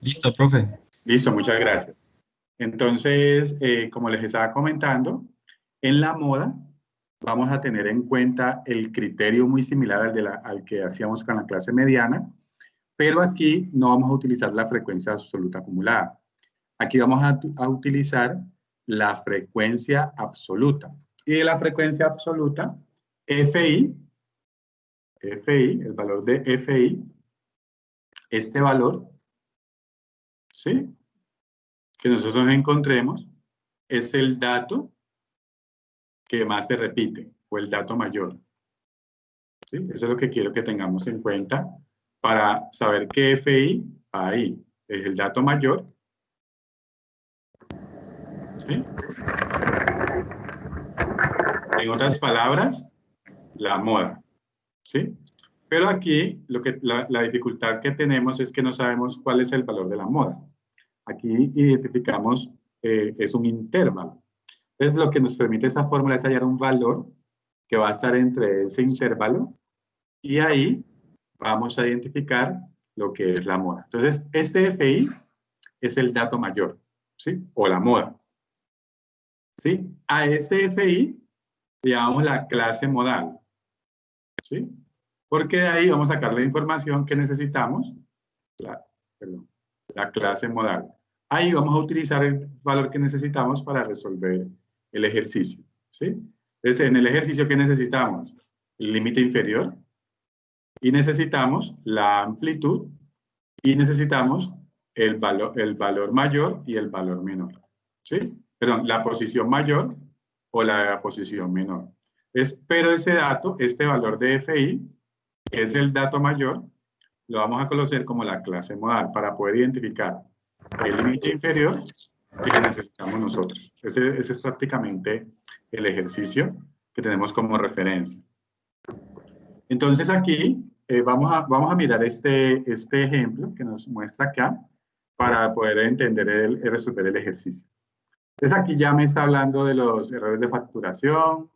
Listo, profe. Listo, muchas gracias. Entonces, como les estaba comentando, en la moda vamos a tener en cuenta el criterio muy similar al que hacíamos con la clase mediana, pero aquí no vamos a utilizar la frecuencia absoluta acumulada. Aquí vamos a utilizar la frecuencia absoluta. Y de la frecuencia absoluta, FI, el valor de FI, este valor, ¿sí?, que nosotros encontremos, es el dato que más se repite, o el dato mayor. ¿Sí? Eso es lo que quiero que tengamos en cuenta para saber que FI, ahí, es el dato mayor. ¿Sí? En otras palabras, la moda. ¿Sí? Pero aquí la dificultad que tenemos es que no sabemos cuál es el valor de la moda. Aquí identificamos, es un intervalo. Entonces, lo que nos permite esa fórmula es hallar un valor que va a estar entre ese intervalo y ahí vamos a identificar lo que es la moda. Entonces, este FI es el dato mayor, ¿sí? O la moda. ¿Sí? A este FI le llamamos la clase modal, ¿sí? Porque de ahí vamos a sacar la información que necesitamos, la clase modal. Ahí vamos a utilizar el valor que necesitamos para resolver el ejercicio, ¿sí? Entonces, en el ejercicio, ¿qué necesitamos? El límite inferior, y necesitamos la amplitud, y necesitamos el valor mayor y el valor menor, ¿sí? Perdón, la posición mayor o la posición menor. Pero ese dato, este valor de FI, que es el dato mayor, lo vamos a conocer como la clase modal para poder identificar el límite inferior que necesitamos nosotros. Ese es prácticamente el ejercicio que tenemos como referencia. Entonces aquí vamos a mirar este ejemplo que nos muestra acá para poder entender y resolver el ejercicio. Entonces aquí ya me está hablando de los errores de facturación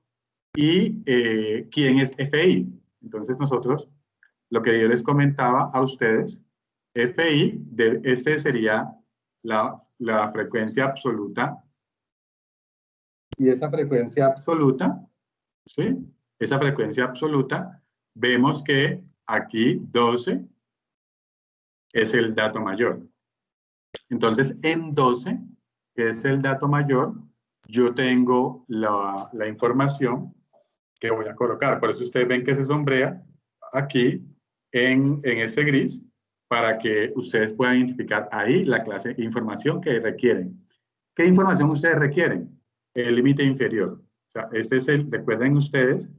y quién es FI. Entonces nosotros, lo que yo les comentaba a ustedes, FI, este sería la frecuencia absoluta. Y esa frecuencia absoluta, ¿sí? Esa frecuencia absoluta, vemos que aquí 12 es el dato mayor. Entonces, en 12, que es el dato mayor, yo tengo la información que voy a colocar. Por eso ustedes ven que se sombrea aquí en ese gris para que ustedes puedan identificar ahí la clase de información que requieren. ¿Qué información ustedes requieren? El límite inferior. O sea, recuerden ustedes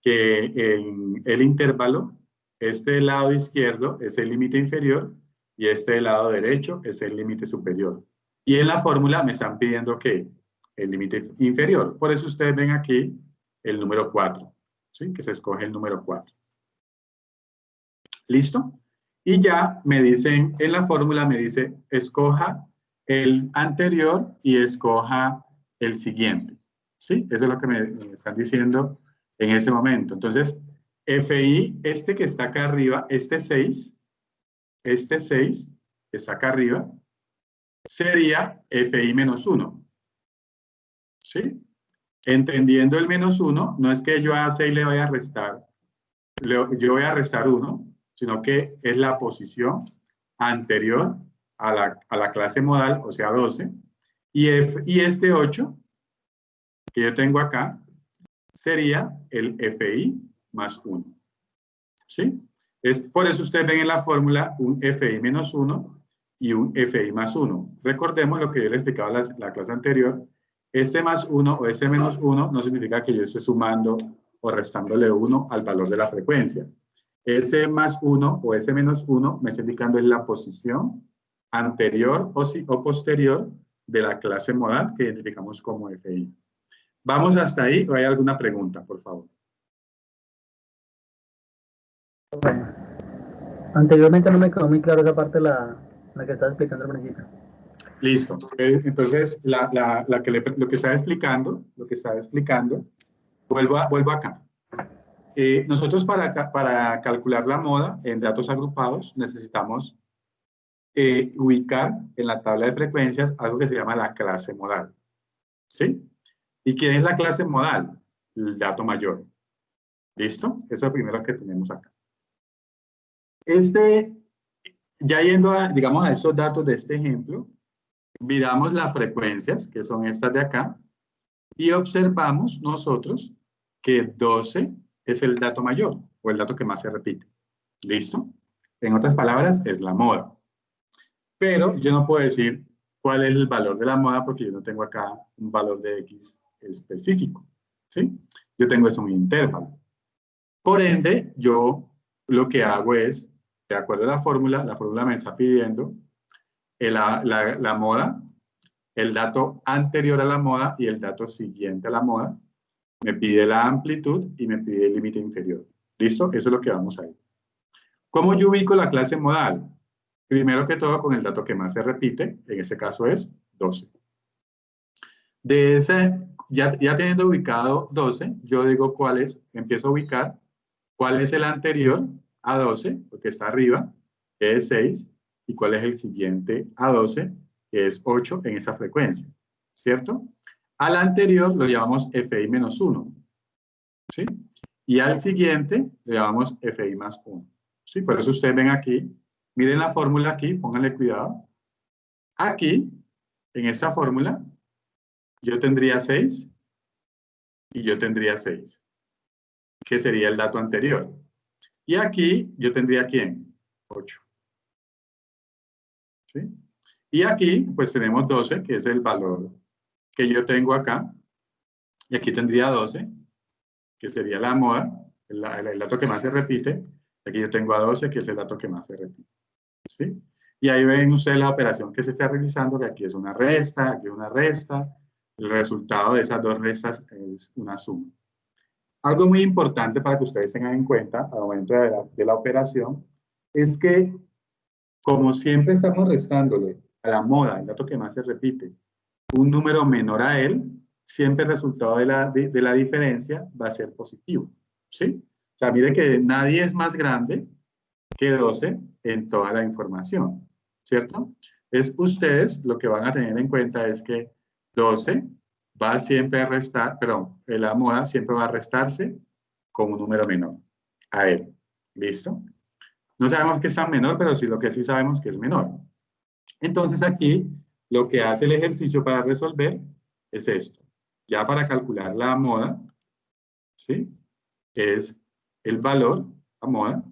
que en el intervalo, este lado izquierdo es el límite inferior y este lado derecho es el límite superior. Y en la fórmula me están pidiendo que el límite inferior. Por eso ustedes ven aquí el número 4, ¿sí? Que se escoge el número 4. ¿Listo? Y ya me dicen, en la fórmula me dice, escoja el anterior y escoja el siguiente. ¿Sí? Eso es lo que me están diciendo en ese momento. Entonces, FI, este que está acá arriba, este 6, que está acá arriba, sería FI menos 1. ¿Sí? Entendiendo el menos 1, no es que yo a 6 le vaya a restar, yo voy a restar 1, sino que es la posición anterior a la clase modal, o sea, 12, y este 8 que yo tengo acá sería el FI más 1. ¿Sí? Por eso ustedes ven en la fórmula un FI menos 1 y un FI más 1. Recordemos lo que yo les explicaba en la clase anterior. Este más 1 o este menos 1 no significa que yo esté sumando o restándole 1 al valor de la frecuencia. Ese más 1 o ese menos 1 me está indicando en la posición anterior o posterior de la clase modal que identificamos como FI. ¿Vamos hasta ahí o hay alguna pregunta, por favor? Bueno, anteriormente no me quedó muy claro esa parte, la que estaba explicando al principio. Listo. Entonces, lo que estaba explicando, vuelvo acá. Nosotros para calcular la moda en datos agrupados necesitamos ubicar en la tabla de frecuencias algo que se llama la clase modal. ¿Sí? ¿Y quién es la clase modal? El dato mayor. ¿Listo? Eso es lo primero que tenemos acá. Ya yendo a, digamos, a esos datos de este ejemplo, miramos las frecuencias, que son estas de acá, y observamos nosotros que 12 es el dato mayor, o el dato que más se repite. ¿Listo? En otras palabras, es la moda. Pero yo no puedo decir cuál es el valor de la moda porque yo no tengo acá un valor de X específico. ¿Sí? Yo tengo eso en un intervalo. Por ende, yo lo que hago es, de acuerdo a la fórmula me está pidiendo la moda, el dato anterior a la moda y el dato siguiente a la moda. Me pide la amplitud y me pide el límite inferior. ¿Listo? Eso es lo que vamos a ir. ¿Cómo yo ubico la clase modal? Primero que todo con el dato que más se repite, en ese caso es 12. De ese, ya teniendo ubicado 12, yo digo cuál es, empiezo a ubicar cuál es el anterior a 12, porque está arriba, que es 6, y cuál es el siguiente a 12, que es 8 en esa frecuencia, ¿cierto? Al anterior lo llamamos FI menos 1, ¿sí? Y al siguiente le llamamos FI más 1, ¿sí? Por eso ustedes ven aquí, miren la fórmula aquí, pónganle cuidado. Aquí, en esta fórmula, yo tendría 6 y yo tendría 6, que sería el dato anterior. Y aquí yo tendría ¿quién? 8. ¿Sí? Y aquí pues tenemos 12, que es el valor que yo tengo acá. Y aquí tendría 12, que sería la moda, el dato que más se repite. Aquí yo tengo a 12, que es el dato que más se repite. ¿Sí? Y ahí ven ustedes la operación que se está realizando, que aquí es una resta, aquí es una resta. El resultado de esas dos restas es una suma. Algo muy importante para que ustedes tengan en cuenta al momento de la operación es que, como siempre estamos restándole a la moda, el dato que más se repite, un número menor a él, siempre el resultado de la diferencia va a ser positivo. ¿Sí? O sea, mire que nadie es más grande que 12 en toda la información, ¿cierto? Ustedes lo que van a tener en cuenta es que 12 va siempre a restar, perdón, la moda siempre va a restarse con un número menor a él. ¿Listo? No sabemos que es tan menor, pero sí lo que sí sabemos que es menor. Entonces aquí lo que hace el ejercicio para resolver es esto. Ya para calcular la moda, ¿sí? Es el valor, la moda.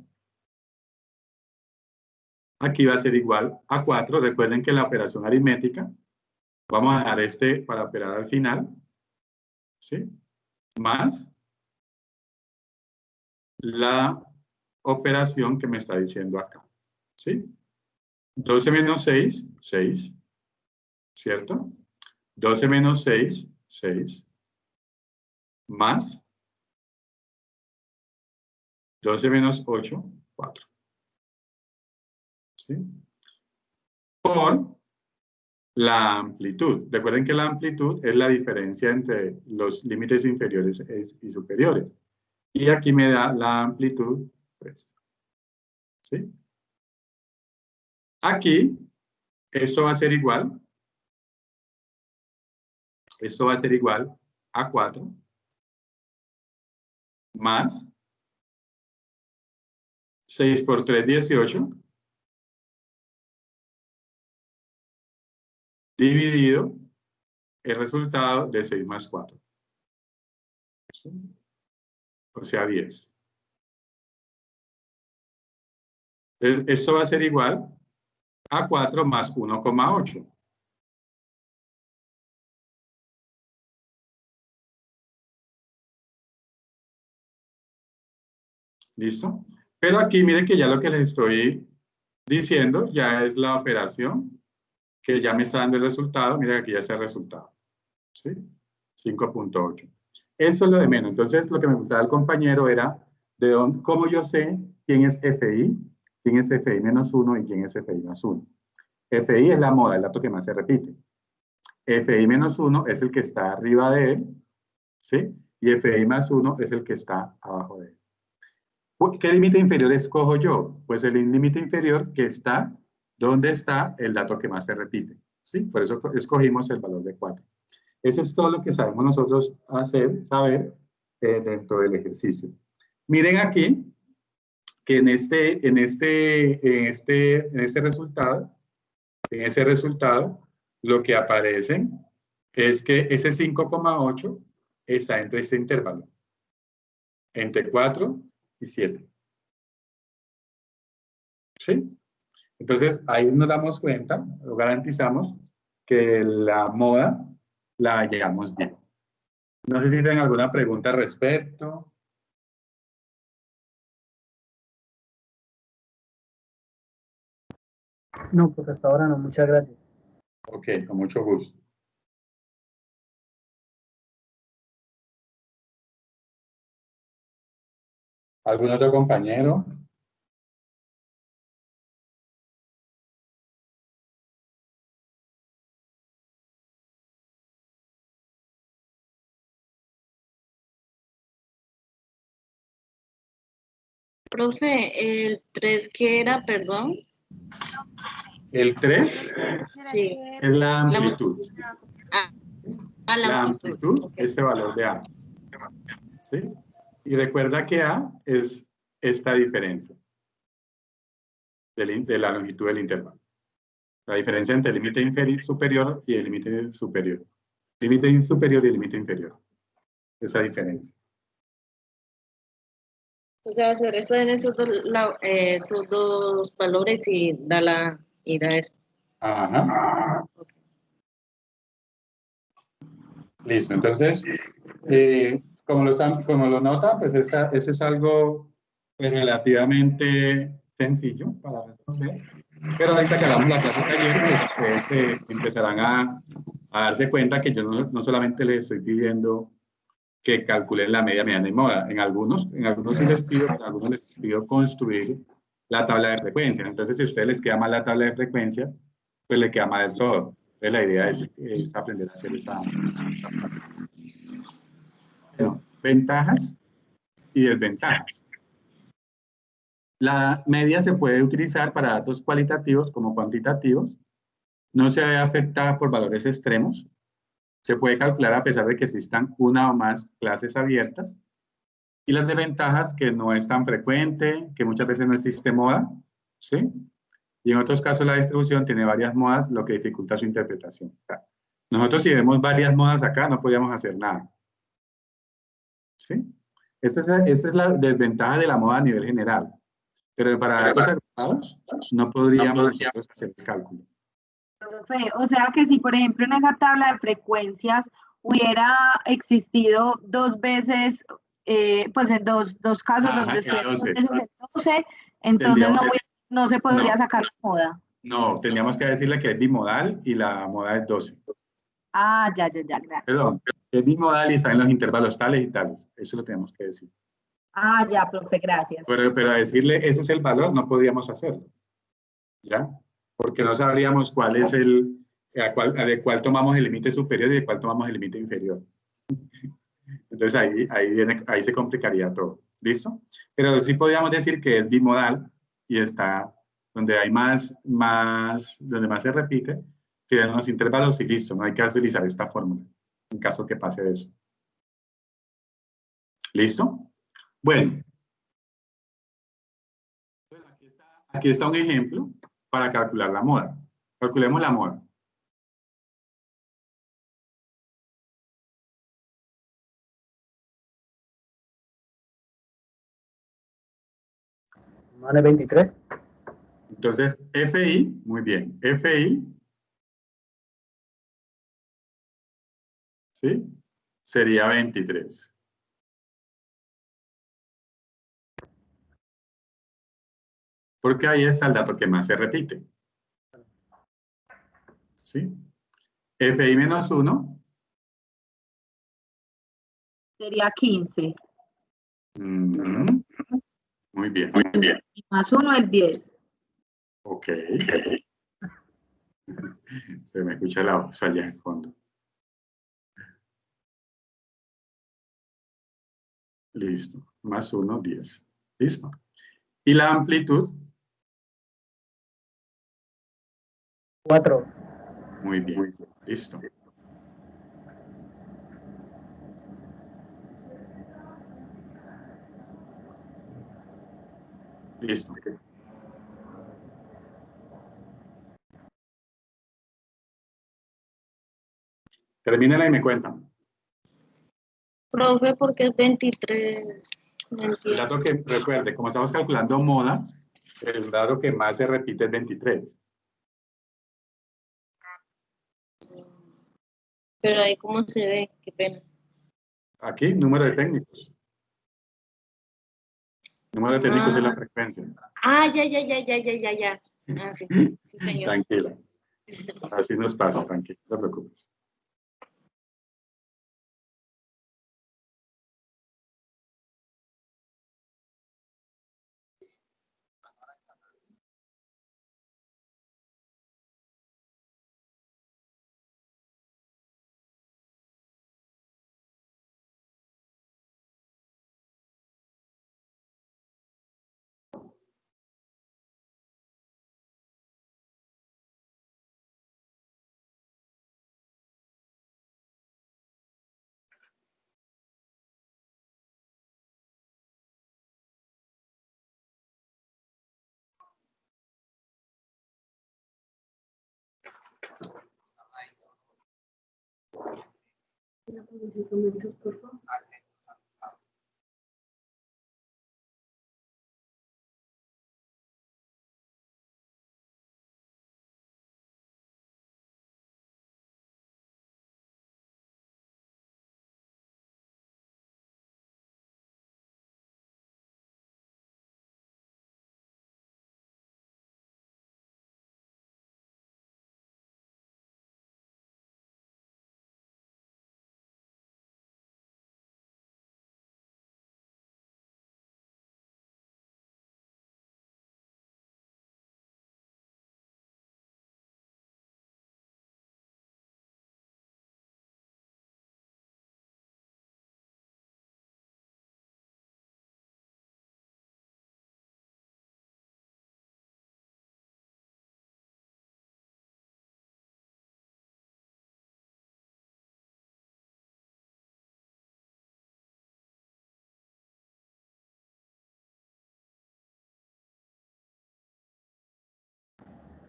Aquí va a ser igual a 4. Recuerden que la operación aritmética, vamos a dejar este para operar al final, ¿sí? Más la operación que me está diciendo acá, ¿sí? 12 menos 6, 6, ¿cierto? 12 menos 6, 6, más 12 menos 8, 4, ¿sí? Por la amplitud. Recuerden que la amplitud es la diferencia entre los límites inferiores y superiores. Y aquí me da la amplitud, pues, ¿sí? Aquí, esto va a ser igual a 4 más 6 por 3, 18, dividido el resultado de 6 más 4. ¿Sí? O sea, 10. Esto va a ser igual a 4 más 1,8. ¿Listo? Pero aquí miren que ya lo que les estoy diciendo ya es la operación que ya me está dando el resultado. Miren aquí ya está el resultado. ¿Sí? 5.8. Eso es lo de menos. Entonces, lo que me preguntaba el compañero era cómo yo sé quién es FI, quién es FI menos 1 y quién es FI más 1. FI es la moda, el dato que más se repite. FI menos 1 es el que está arriba de él, ¿sí? Y FI más 1 es el que está abajo de él. ¿Qué límite inferior escojo yo? Pues el límite inferior que está ¿Dónde está el dato que más se repite? ¿Sí? Por eso escogimos el valor de 4. Eso es todo lo que sabemos nosotros saber dentro del ejercicio. Miren aquí que en ese resultado, lo que aparece es que ese 5,8 está entre este intervalo, entre 4 y 7. ¿Sí? Entonces, ahí nos damos cuenta, lo garantizamos, que la moda la hallamos bien. No sé si tienen alguna pregunta al respecto. No, pues hasta ahora no, muchas gracias. Ok, con mucho gusto. ¿Algún otro compañero? Profe, el 3 ¿qué era, perdón? El 3 Sí. es la amplitud. La amplitud, okay. este valor de A. ¿Sí? Y recuerda que A es esta diferencia de la longitud del intervalo. La diferencia entre el límite superior y el límite superior. Límite superior y el límite inferior. Esa diferencia. O sea, se restan esos dos valores y da eso. Ajá. Okay. Listo. Entonces, como lo notan, pues ese es algo pues, relativamente sencillo para resolver. Pero ahorita que hagamos la clase taller, pues ustedes empezarán a darse cuenta que yo no solamente les estoy pidiendo que calculen la media, mediana y moda. En algunos sí les pido, en algunos les pido construir la tabla de frecuencias. Entonces, si a ustedes les queda mal la tabla de frecuencias, pues le queda mal del todo. Entonces, la idea es aprender a hacer esa... Bueno, ventajas y desventajas. La media se puede utilizar para datos cualitativos como cuantitativos. No se ve afectada por valores extremos. Se puede calcular a pesar de que existan una o más clases abiertas. Y las desventajas, que no es tan frecuente, que muchas veces no existe moda, ¿sí? Y en otros casos la distribución tiene varias modas, lo que dificulta su interpretación. O sea, nosotros si vemos varias modas acá, no podríamos hacer nada. ¿Sí? Esa es la desventaja de la moda a nivel general. Pero para datos agrupados, no podríamos nosotros hacer el cálculo. Profe, o sea que si, por ejemplo, en esa tabla de frecuencias hubiera existido dos veces, pues en dos casos donde estuviera dos veces en 12, entonces no se podría sacar la moda. No, tendríamos que decirle que es bimodal y la moda es 12. Ah, ya, gracias. Perdón, es bimodal y está en los intervalos tales y tales. Eso lo tenemos que decir. Ah, ya, profe, gracias. Pero a decirle ese es el valor, no podríamos hacerlo. ¿Ya? Porque no sabríamos cuál es de cuál tomamos el límite superior y de cuál tomamos el límite inferior. Entonces ahí se complicaría todo. ¿Listo? Pero sí podríamos decir que es bimodal y está donde hay donde más se repite, serían los intervalos y listo, no hay que utilizar esta fórmula en caso que pase eso. ¿Listo? Bueno. Aquí está un ejemplo para calcular la moda. Calculemos la moda. ¿Vale 23? Entonces, FI, muy bien. FI, ¿sí? Sería 23. Porque ahí está el dato que más se repite. ¿Sí? FI menos 1. Sería 15. Muy bien. Y más 1 es 10. Ok. Se me escucha la voz allá en fondo. Listo. Más 1, 10. Listo. Y la amplitud 4. Muy bien. Listo. Listo. Termínela y me cuentan. Profe, ¿por qué es 23? No El entiendo. dato que, recuerde, como estamos calculando moda, el dato que más se repite es 23. Pero ahí cómo se ve, qué pena. Aquí, número de técnicos. Número de técnicos es la frecuencia. Ya. Ah, sí, sí, señor. Tranquila. Así nos pasa, tranquila, no te preocupes.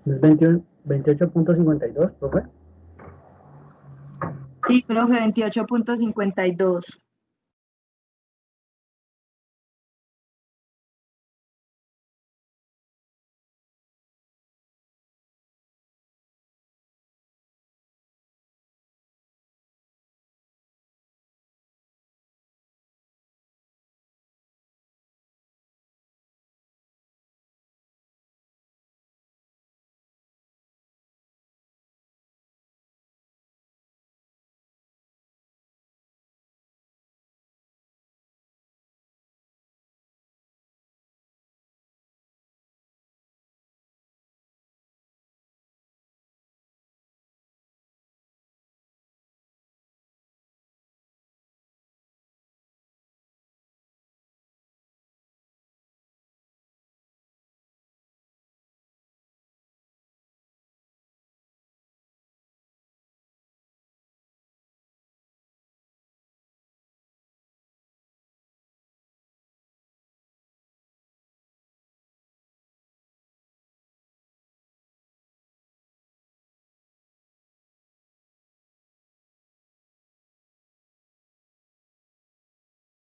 Es 28.52, profe. Sí, profe, 28.52.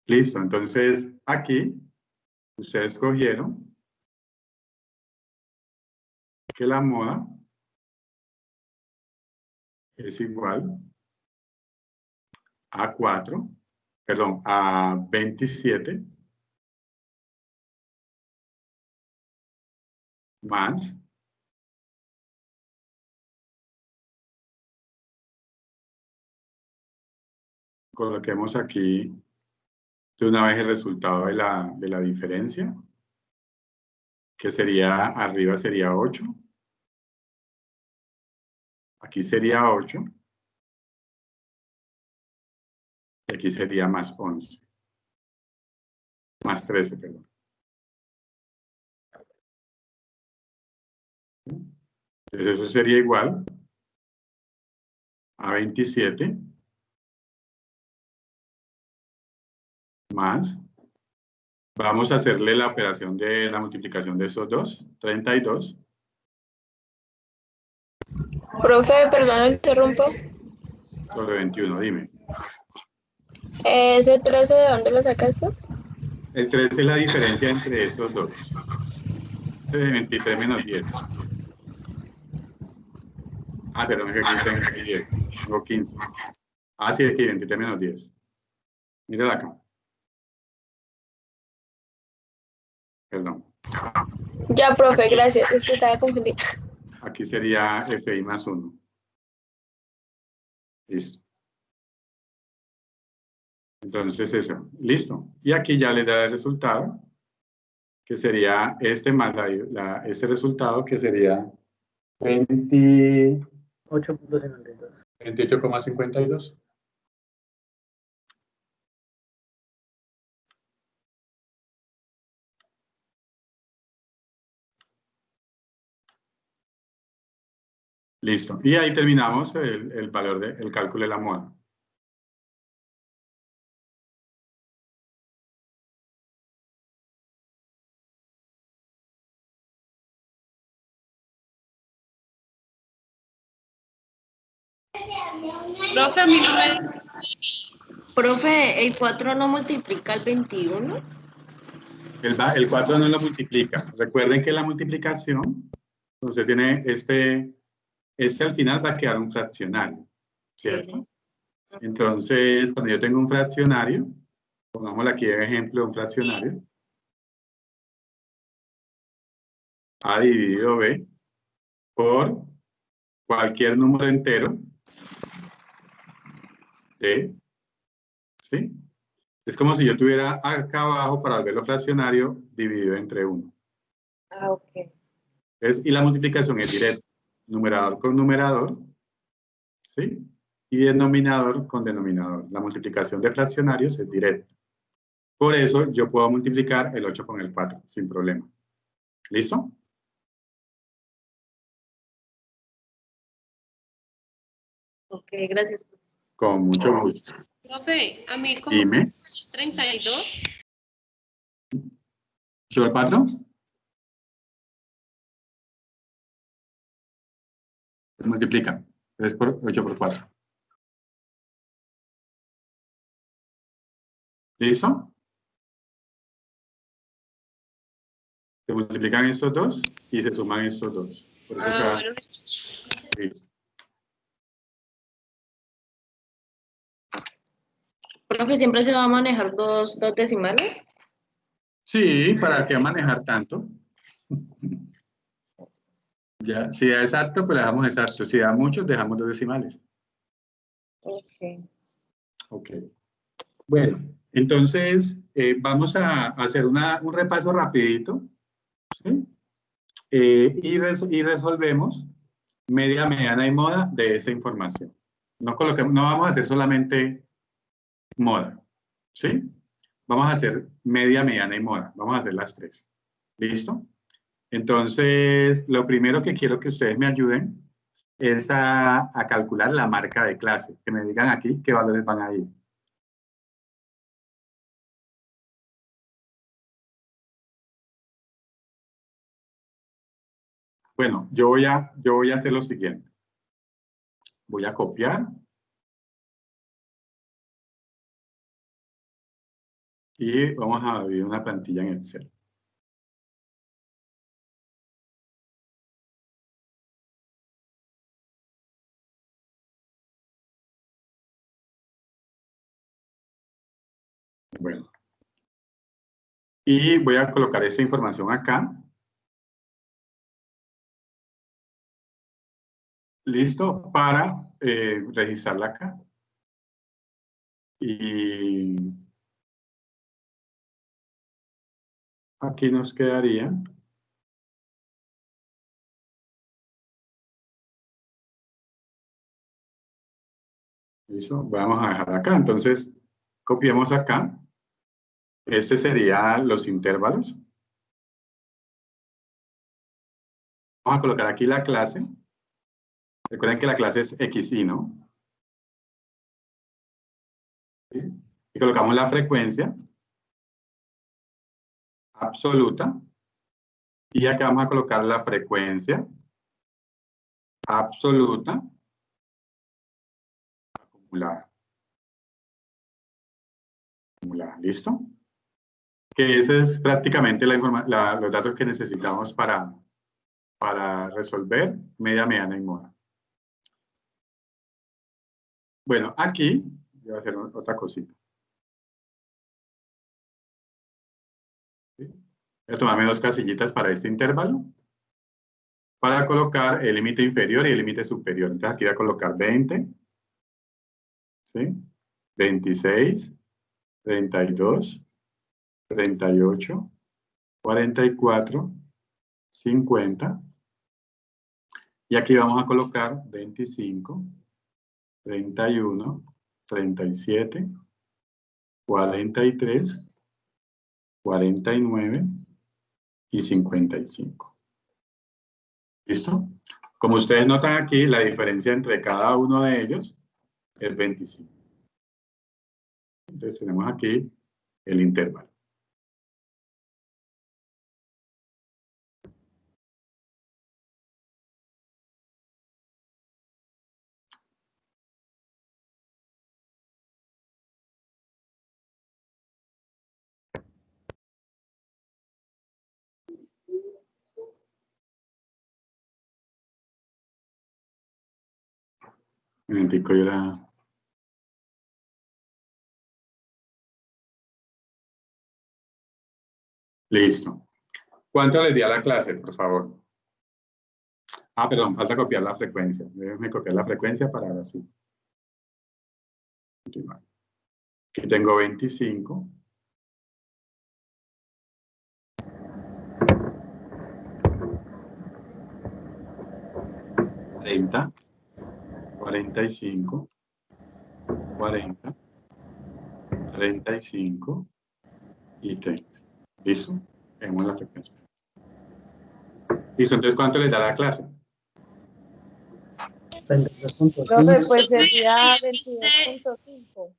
Listo, entonces aquí ustedes escogieron que la moda es igual a 4, perdón, a 27 más coloquemos aquí de una vez el resultado de la diferencia, que sería, arriba sería 8, aquí sería 8, y aquí sería más 11, más 13, perdón. Entonces eso sería igual a 27 más, vamos a hacerle la operación de la multiplicación de estos dos, 32. Profe, perdón, interrumpo. Sobre 21, dime. ¿Ese 13 de dónde lo sacaste? El 13 es la diferencia entre esos dos. 23 menos 10. Ah, perdón, es que aquí tengo 10. Tengo 15. Ah, sí, aquí 23 menos 10. Mírala acá. Perdón. Ya, profe, gracias. Es que estaba confundida. Aquí sería FI más 1. Listo. Entonces eso, listo. Y aquí ya le da el resultado, que sería este más este resultado, que sería 8.52. 28,52. Listo. Y ahí terminamos el valor del cálculo de la moda. Profe, a mí no me... Profe, ¿el 4 no multiplica el 21? El 4 no lo multiplica. Recuerden que la multiplicación, entonces tiene este al final va a quedar un fraccionario, ¿cierto? Sí. Entonces, cuando yo tengo un fraccionario, pongámosle aquí de ejemplo un fraccionario, A dividido B por cualquier número entero de, ¿sí? Es como si yo tuviera acá abajo para verlo fraccionario dividido entre 1. Ah, ok. Y la multiplicación es directa, numerador con numerador, ¿sí? Y denominador con denominador. La multiplicación de fraccionarios es directa. Por eso yo puedo multiplicar el 8 con el 4, sin problema. ¿Listo? Ok, gracias. Con mucho gusto. Profe, a mí como Dime. 32. ¿Sobre 4? Se multiplica. 3 por 8 por 4. ¿Listo? Se multiplican estos dos y se suman estos dos. Por eso queda... Bueno. Listo. Profe, ¿siempre se va a manejar dos decimales? Sí, ¿para qué manejar tanto? Ya, si da exacto, pues le dejamos exacto. Si da muchos, dejamos 2 decimales. Ok. Ok. Bueno, entonces vamos a hacer un repaso rapidito. ¿Sí? Y resolvemos media, mediana y moda de esa información. No vamos a hacer solamente moda. ¿Sí? Vamos a hacer media, mediana y moda. Vamos a hacer las 3. ¿Listo? Entonces, lo primero que quiero que ustedes me ayuden es a calcular la marca de clase. Que me digan aquí qué valores van a ir. Bueno, yo voy a hacer lo siguiente. Voy a copiar. Y vamos a abrir una plantilla en Excel. Bueno. Y voy a colocar esa información acá. Listo, para registrarla acá. Y aquí nos quedaría. Listo, vamos a dejar acá. Entonces, copiamos acá. Este serían los intervalos. Vamos a colocar aquí la clase. Recuerden que la clase es XY, ¿no? ¿Sí? Y colocamos la frecuencia absoluta. Y acá vamos a colocar la frecuencia absoluta acumulada. ¿Listo? Que ese es prácticamente los datos que necesitamos para resolver media, mediana y moda. Bueno, aquí voy a hacer otra cosita. ¿Sí? Voy a tomarme 2 casillitas para este intervalo, para colocar el límite inferior y el límite superior. Entonces aquí voy a colocar 20, ¿sí? 26, 32, 38, 44, 50. Y aquí vamos a colocar 25, 31, 37, 43, 49 y 55. ¿Listo? Como ustedes notan aquí, la diferencia entre cada uno de ellos es 25. Entonces tenemos aquí el intervalo. Un momentico, yo la... Listo. ¿Cuánto les di a la clase, por favor? Ah, perdón, falta copiar la frecuencia. Déjenme copiar la frecuencia para ahora sí. Continuar. Aquí tengo 25. 30, 45, 40, 35 y 30. ¿Listo? Vemos la frecuencia. Listo, entonces, ¿cuánto les da la clase? 22.5. Profe, pues sería 22.5.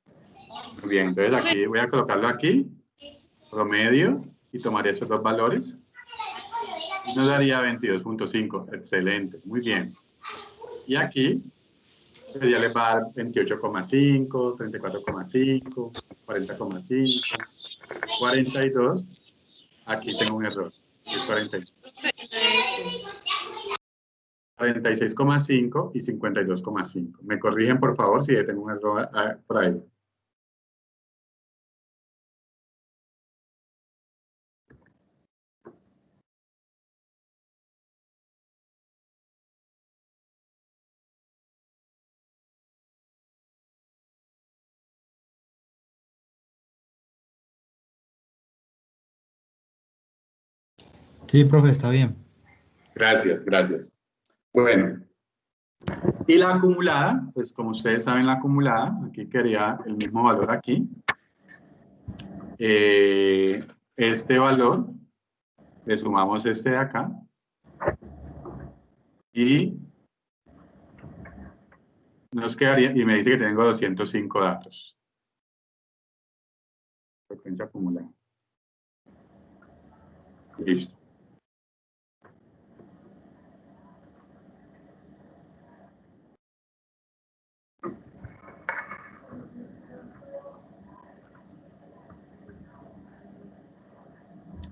Muy bien, entonces aquí voy a colocarlo aquí, promedio, y tomaría esos dos valores. Y nos daría 22.5. Excelente, muy bien. Y aquí, pues ya les va a dar 28,5, 34,5, 40,5, 42. Aquí tengo un error. Es 42. 46,5 y 52,5. ¿Me corrigen, por favor, si tengo un error por ahí? Sí, profe, está bien. Gracias, gracias. Bueno, y la acumulada, pues como ustedes saben, la acumulada, aquí quería el mismo valor aquí. Este valor, le sumamos este de acá. Y nos quedaría, y me dice que tengo 205 datos. Frecuencia acumulada. Listo.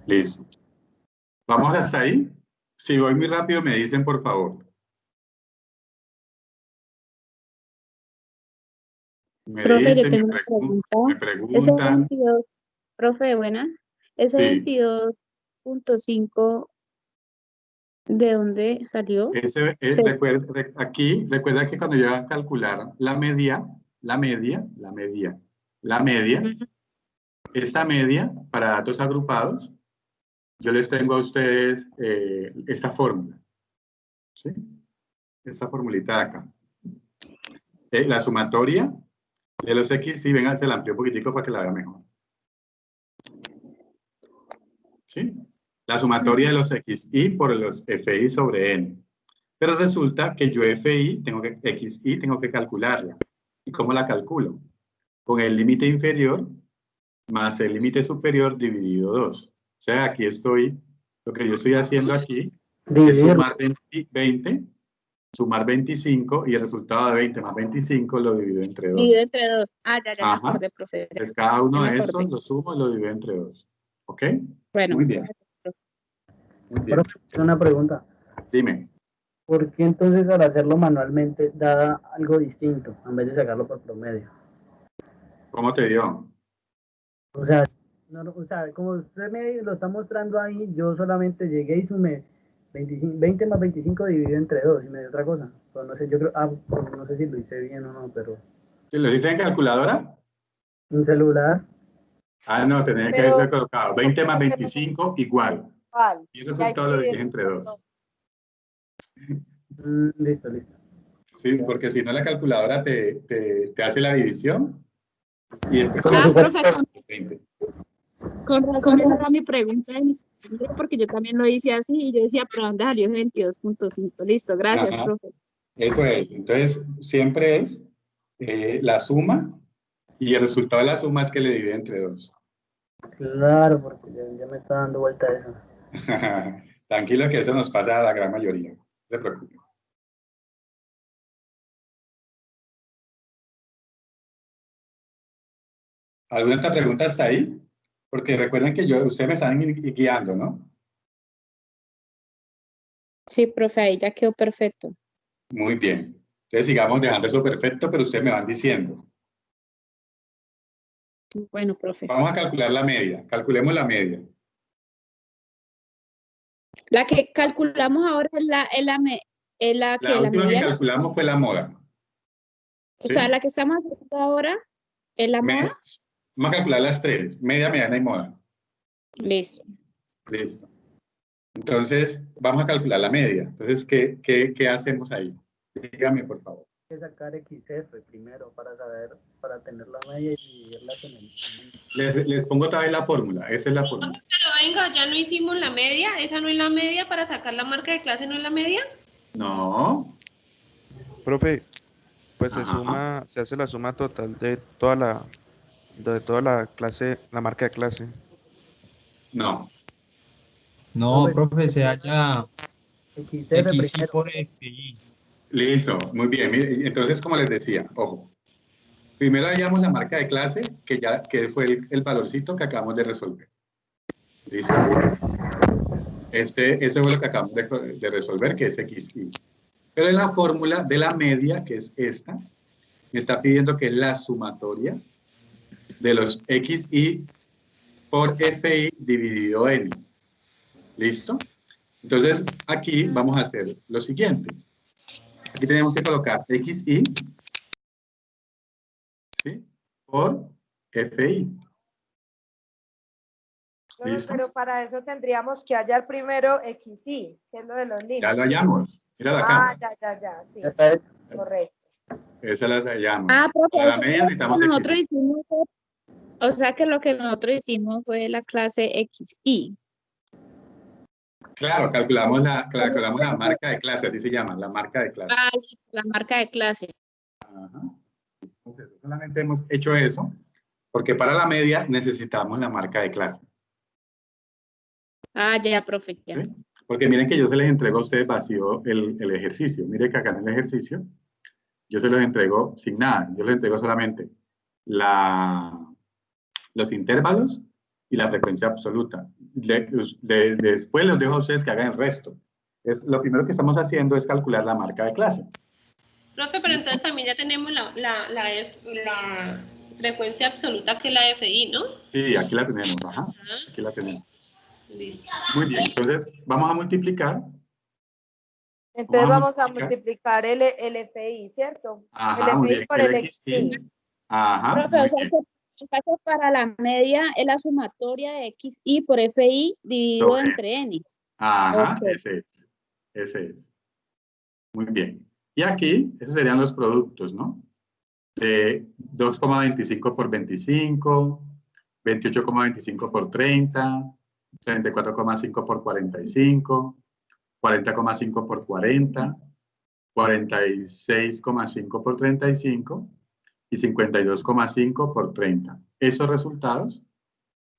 Listo. ¿Vamos hasta ahí? Si voy muy rápido, me dicen, por favor. Me Profe, yo dicen, tengo me una pregunta. Ese preguntan. 22, profe, buenas. Ese Sí. 22.5, ¿de dónde salió? Aquí, recuerda que cuando yo voy a calcular la media, esta media para datos agrupados, yo les tengo a ustedes esta fórmula. ¿Sí? Esta formulita de acá. La sumatoria de los X, sí, venga, se la amplío un poquitico para que la vea mejor. ¿Sí? La sumatoria de los XI por los FI sobre N. Pero resulta que yo XI tengo que calcularla. ¿Y cómo la calculo? Con el límite inferior más el límite superior dividido 2. O sea, aquí lo que yo estoy haciendo aquí es sumar 20, sumar 25 y el resultado de 20 más 25 lo divido entre 2. Dividido entre 2. Ah, ya me Ajá. acordé, profe. Entonces cada uno Ya me de acordé. esos lo sumo y lo divido entre 2. ¿Ok? Bueno. Muy bien. Muy bien. Profe, una pregunta. Dime. ¿Por qué entonces al hacerlo manualmente da algo distinto en vez de sacarlo por promedio? ¿Cómo te dio? O sea, como usted me lo está mostrando ahí, yo solamente llegué y sumé 20 más 25 dividido entre 2 y me dio otra cosa. Pero no sé, yo creo, no sé si lo hice bien o no, pero... ¿Lo hiciste en calculadora? ¿Un celular? Ah, no, tenía que haber colocado 20 más 25 igual. Y el resultado lo divides entre 2. Listo. Sí, porque si no la calculadora te hace la división y después... Profe, 20. con razón esa era mi pregunta, porque yo también lo hice así y yo decía, ¿pero dónde salió ese 22.5? Listo, gracias, Ajá. profe. Eso es. Entonces, siempre es la suma y el resultado de la suma es que le divide entre 2. Claro, porque ya me está dando vuelta eso. Tranquilo que eso nos pasa a la gran mayoría. No se preocupe. ¿Alguna otra pregunta hasta ahí? Porque recuerden que ustedes me están guiando, ¿no? Sí, profe, ahí ya quedó perfecto. Muy bien. Entonces sigamos dejando eso perfecto, pero ustedes me van diciendo. Bueno, profe. Vamos a calcular la media. Calculemos la media. La que calculamos ahora es la última que media. calculamos fue la moda. O ¿Sí? sea, la que estamos haciendo ahora es la moda. Vamos a calcular las tres. Media, mediana y moda. Listo. Listo. Entonces, vamos a calcular la media. Entonces, ¿qué hacemos ahí? Dígame, por favor. Hay que sacar XF primero para tener la media y dividirla con Les pongo otra vez la fórmula. Esa es la fórmula. Pero venga, ya no hicimos la media. ¿Esa no es la media para sacar la marca de clase? ¿No es la media? No. Profe, pues se hace la suma total de toda la clase, la marca de clase. No. No, profe, se halla XF XI primero. por FI. Listo, muy bien. Mire, entonces, como les decía, ojo. Primero hallamos la marca de clase, que fue el valorcito que acabamos de resolver. ¿Listo? Eso fue lo que acabamos de resolver, que es XI. Pero en la fórmula de la media, que es esta, me está pidiendo que es la sumatoria de los XI por FI dividido N. ¿Listo? Entonces, aquí vamos a hacer lo siguiente. Aquí tenemos que colocar XI, ¿sí? Por FI. ¿Listo? Pero para eso tendríamos que hallar primero XI, que es lo de los límites. Ya lo hallamos. Míralo acá. Ya, sí. Ya está eso. Correcto. Esa la hallamos. Profe, para la media necesitamos XI. O sea que lo que nosotros hicimos fue la clase XI. Claro, calculamos la marca de clase, así se llama, la marca de clase. La marca de clase. Ajá. Entonces, solamente hemos hecho eso, porque para la media necesitamos la marca de clase. Ya, profe, ya. ¿Sí? Porque miren que yo se les entrego a ustedes vacío el ejercicio. Miren que acá en el ejercicio, yo se los entrego sin nada. Yo les entrego solamente los intervalos y la frecuencia absoluta. Después les dejo a ustedes que hagan el resto. Lo primero que estamos haciendo es calcular la marca de clase. Profe, pero entonces también ya tenemos la frecuencia absoluta, que es la FI, ¿no? Sí, aquí la tenemos. Ajá. Aquí la tenemos. Listo. Muy bien, entonces vamos a multiplicar. Entonces vamos a multiplicar el FI, ¿cierto? Ajá, el muy FI bien. por el XI. Ajá, profe, muy o sea bien. que el caso para la media es la sumatoria de XI por FI dividido Sobre entre N. Ajá, Okay. ese es. Muy bien. Y aquí, esos serían los productos, ¿no? De 2,25 por 25, 28,25 por 30, 34,5 por 45, 40,5 por 40, 46,5 por 35 y 52,5 por 30. Esos resultados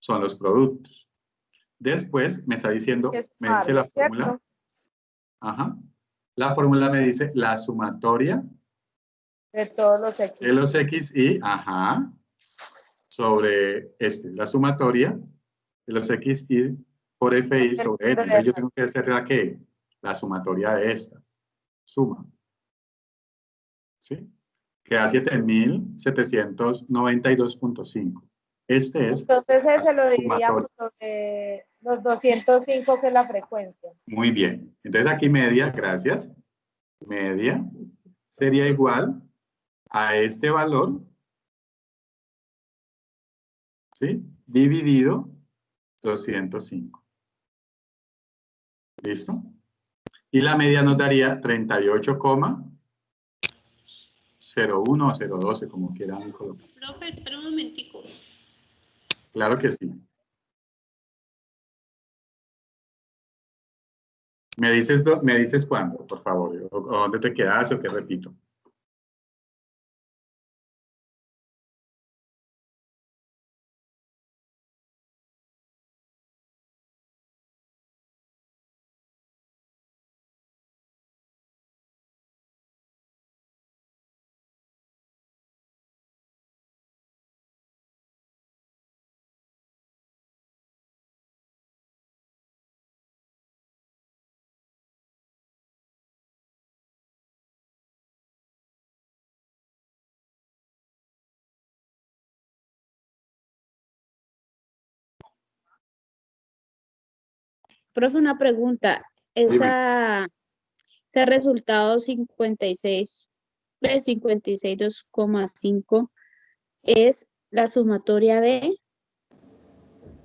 son los productos. Después me está diciendo, me dice la fórmula. Ajá. La fórmula me dice la sumatoria de todos los X. De los XY, ajá, sobre la sumatoria de los XY por FI sobre N. Entonces yo tengo que hacer la que la sumatoria de esta. Suma. ¿Sí? Queda 7.792.5. Este es. Entonces ese lo dividiríamos sobre los 205, que es la frecuencia. Muy bien. Entonces aquí media, gracias. Media sería igual a este valor, ¿sí? Dividido 205. ¿Listo? Y la media nos daría 38,01 o 012, como quieran colocar. Profe, espera un momentico. Claro que sí. ¿Me dices cuándo, por favor? ¿O dónde te quedas o qué repito? Profe, una pregunta. Ese resultado 56,2,5 es la sumatoria de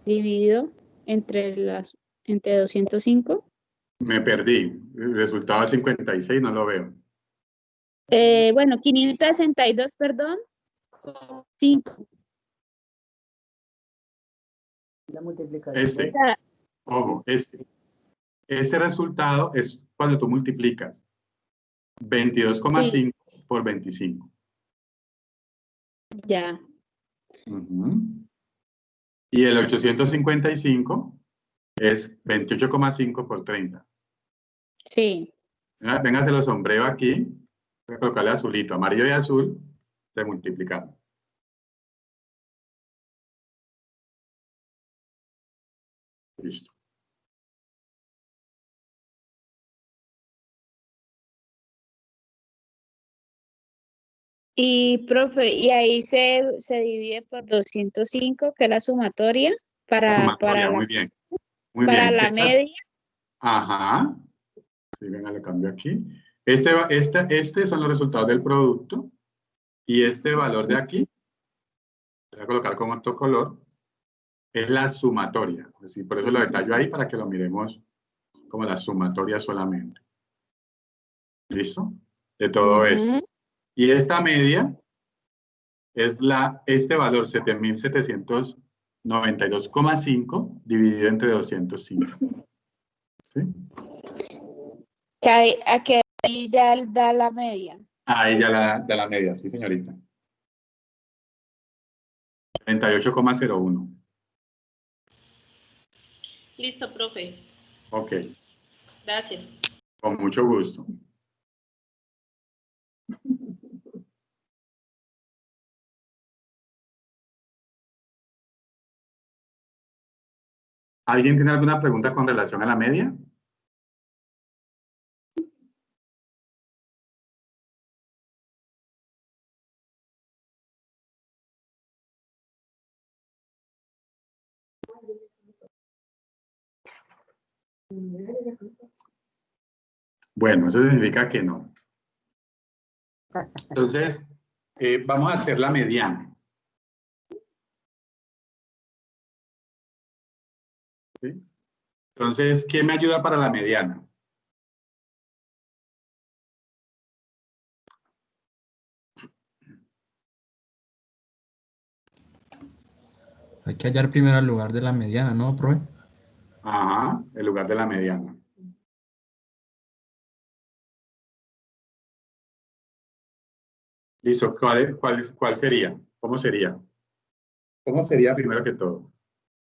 dividido entre 205. Me perdí. El resultado 56 no lo veo. Bueno, 562, perdón, 5. La multiplicación. Ojo, este resultado es cuando tú multiplicas 22,5 por 25. Ya. Y el 855 es 28,5 por 30. Sí. Venga, se lo sombreo aquí. Voy a colocarle azulito, amarillo y azul, se multiplican. Listo. Y, profe, y ahí se divide por 205, que es la sumatoria, para muy bien. Muy para bien. la media. Ajá. Sí, venga, le cambio aquí. Este son los resultados del producto. Y este valor de aquí, voy a colocar como otro color, es la sumatoria. Es decir, por eso lo detallo ahí para que lo miremos como la sumatoria solamente. ¿Listo? De todo esto. Y esta media es este valor 7.792,5 dividido entre 205. ¿Sí? Que ahí ya da la media. Ahí ya da la media, sí, señorita. 38,01. Listo, profe. Ok. Gracias. Con mucho gusto. ¿Alguien tiene alguna pregunta con relación a la media? Bueno, eso significa que no. Entonces, vamos a hacer la mediana. ¿Sí? Entonces, ¿quién me ayuda para la mediana? Hay que hallar primero el lugar de la mediana, ¿no, profe? Ajá, en lugar de la mediana. Listo, ¿cuál sería? ¿Cómo sería? ¿Cómo sería primero que todo?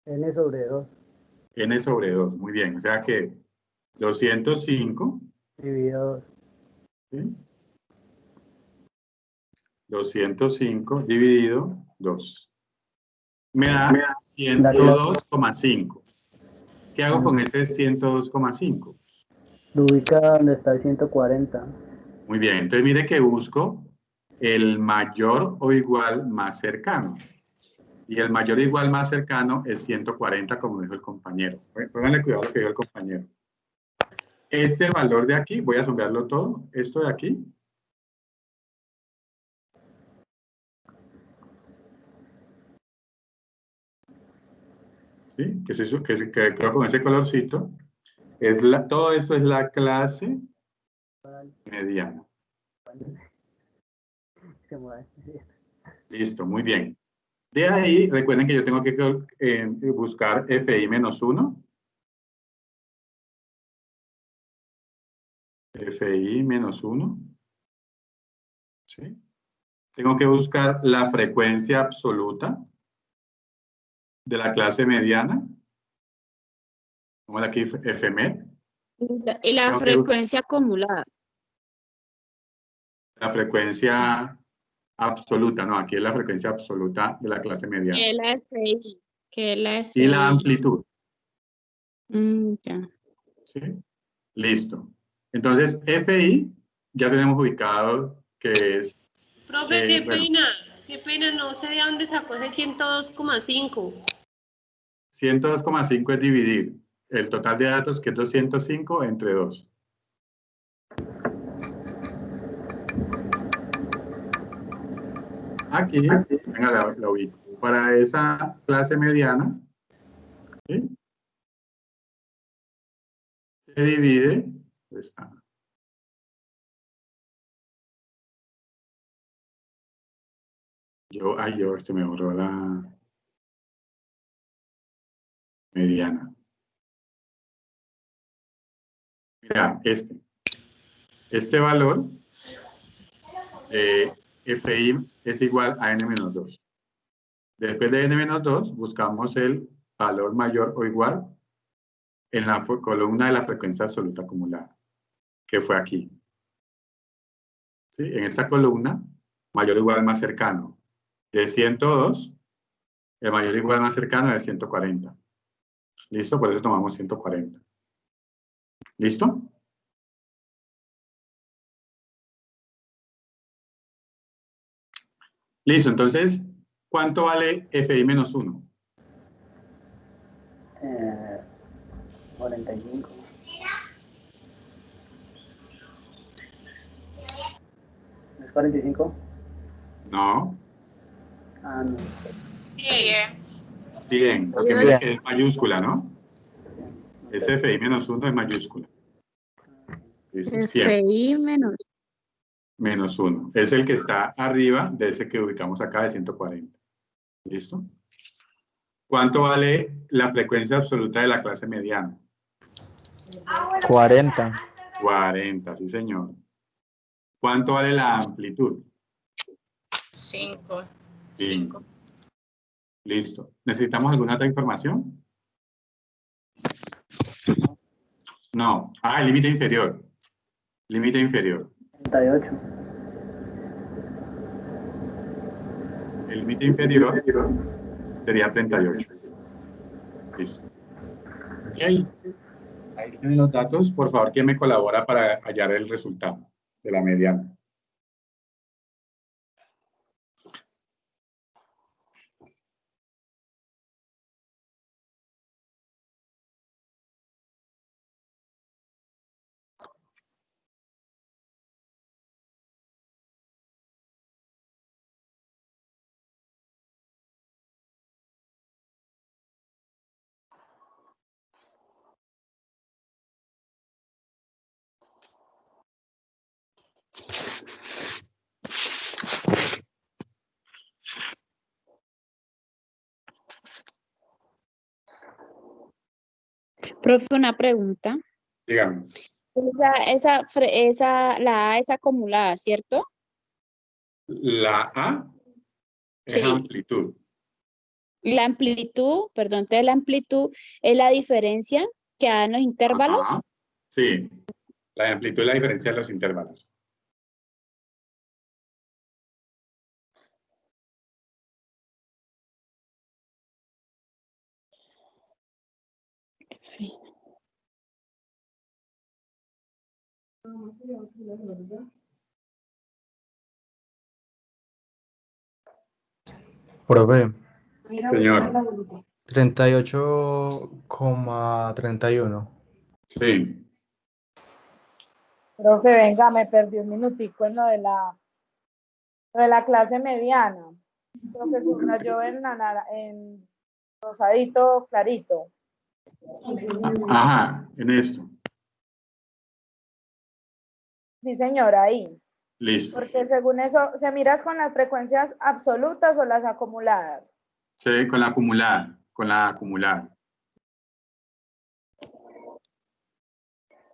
N sobre 2. N sobre 2, muy bien. O sea que 205 Dividido 2. ¿sí? 205 dividido 2. Me da 102,5. ¿Qué hago con ese 102,5? Lo ubica donde está el 140. Muy bien, entonces mire que busco el mayor o igual más cercano. Y el mayor o igual más cercano es 140, como dijo el compañero. Pónganle cuidado a lo que dijo el compañero. Este valor de aquí, voy a sombrearlo todo, esto de aquí. ¿Sí? Que quedó con ese colorcito. Todo esto es la clase mediana. Listo, muy bien. De ahí, recuerden que yo tengo que buscar FI menos 1. FI menos 1. ¿Sí? Tengo que buscar la frecuencia absoluta de la clase mediana. Como aquí, FMED. Y la frecuencia acumulada. La frecuencia absoluta, no, aquí es la frecuencia absoluta de la clase mediana. Que es la FI. Que es la FI. Y la amplitud. Ya. ¿Sí? Listo. Entonces, FI ya tenemos ubicado que es... Profe, qué pena, no sé de dónde sacó ese 102,5. 102,5 es dividir el total de datos, que es 205, entre 2. Aquí, venga, la ubico. Para esa clase mediana, ¿sí? Se divide, está. Se me borró la mediana. Mira, este valor, FI es igual a N-2. Después de N-2, buscamos el valor mayor o igual en la columna de la frecuencia absoluta acumulada, que fue aquí. ¿Sí? En esta columna, mayor o igual más cercano. De 102, el mayor o igual más cercano es 140. ¿Listo? Por eso tomamos 140. ¿Listo? Listo, entonces, ¿cuánto vale FI menos 1? 45. ¿Es 45? No. Ah, no. 100, porque mire que es mayúscula, ¿no? Ese FI menos 1 es mayúscula. Dice 100. FI Menos 1. Es el que está arriba de ese que ubicamos acá de 140. ¿Listo? ¿Cuánto vale la frecuencia absoluta de la clase mediana? 40. 40, sí señor. ¿Cuánto vale la amplitud? 5. 5. Listo. ¿Necesitamos alguna otra información? No. Ah, el límite inferior. Límite inferior. 38. El límite inferior sería 38. Listo. Ok. Ahí tienen los datos. Por favor, ¿quién me colabora para hallar el resultado de la mediana? Profe, una pregunta. Dígame. La A es acumulada, ¿cierto? La A es Sí. amplitud. La amplitud, perdón, entonces la amplitud es la diferencia que dan los intervalos. Ajá. Sí, la amplitud es la diferencia de los intervalos. Profe, Señor. 38,31. Sí. Profe, venga, me perdí un minutico en lo de la clase mediana. Profe, subrayó en rosadito clarito. Ajá, en esto. Sí, señora, ahí. Listo. Porque según eso, ¿se miras con las frecuencias absolutas o las acumuladas? Sí, con la acumulada. Con la acumulada.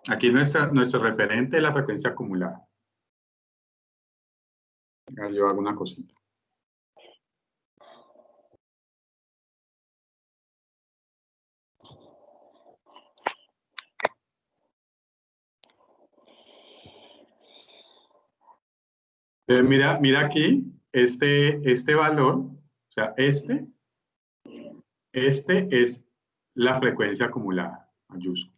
Aquí nuestro referente es la frecuencia acumulada. Yo hago una cosita. Mira aquí, este valor, o sea, este es la frecuencia acumulada, mayúscula.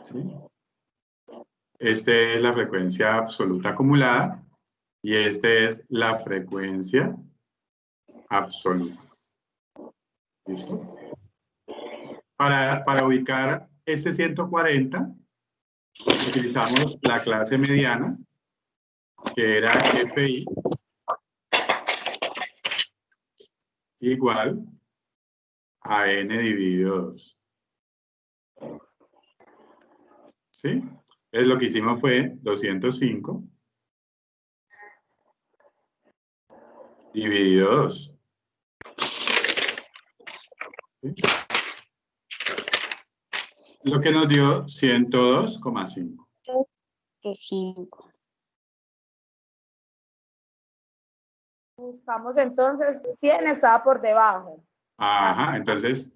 ¿Sí? Este es la frecuencia absoluta acumulada y este es la frecuencia absoluta. ¿Listo? Para ubicar este 140, utilizamos la clase mediana, que era FI igual a N dividido 2. ¿Sí? Entonces lo que hicimos fue 205 dividido 2. ¿Sí? Lo que nos dio 102,5. 5. Buscamos entonces 100 estaba por debajo. Ajá, entonces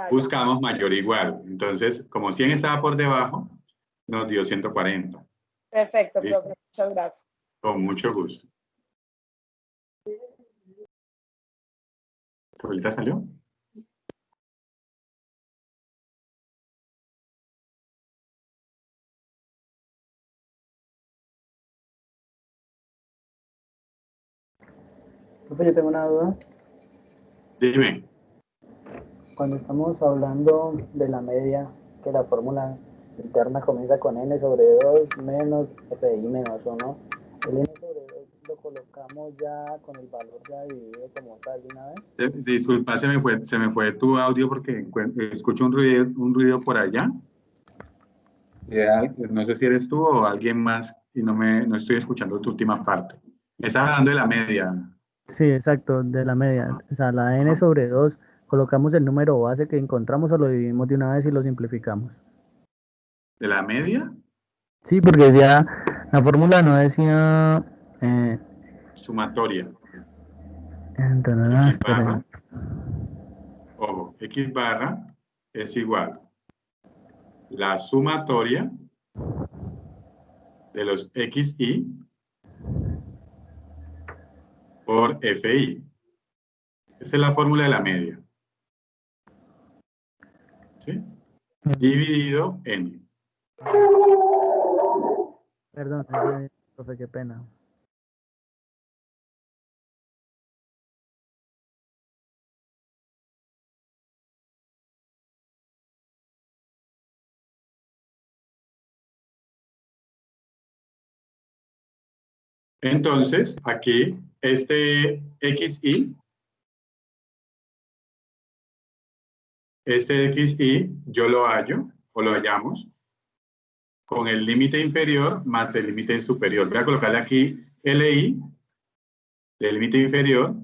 buscamos mayor o igual. Entonces, como 100 estaba por debajo, nos dio 140. Perfecto, ¿Listo? profe. Muchas gracias. Con mucho gusto. ¿Ahorita salió? Profe, yo tengo una duda. Dime. Cuando estamos hablando de la media, que la fórmula interna comienza con n sobre 2 menos fi menos 1, el n sobre 2 lo colocamos ya con el valor ya dividido como tal de una vez. Disculpa, se me fue tu audio porque escucho un ruido por allá. No sé si eres tú o alguien más y no estoy escuchando tu última parte. Me estás hablando de la media. Sí, exacto, de la media. O sea, la n sobre 2, colocamos el número base que encontramos o lo dividimos de una vez y lo simplificamos. ¿De la media? Sí, porque decía, la fórmula no decía... Sumatoria. Entonces, X barra. Ojo, X barra es igual la sumatoria de los XI por FI. Esa es la fórmula de la media. ¿Sí? Dividido N. Perdón, profe, qué pena. Entonces, aquí, este XI yo lo hallo, o lo hallamos, con el límite inferior más el límite superior. Voy a colocarle aquí LI del límite inferior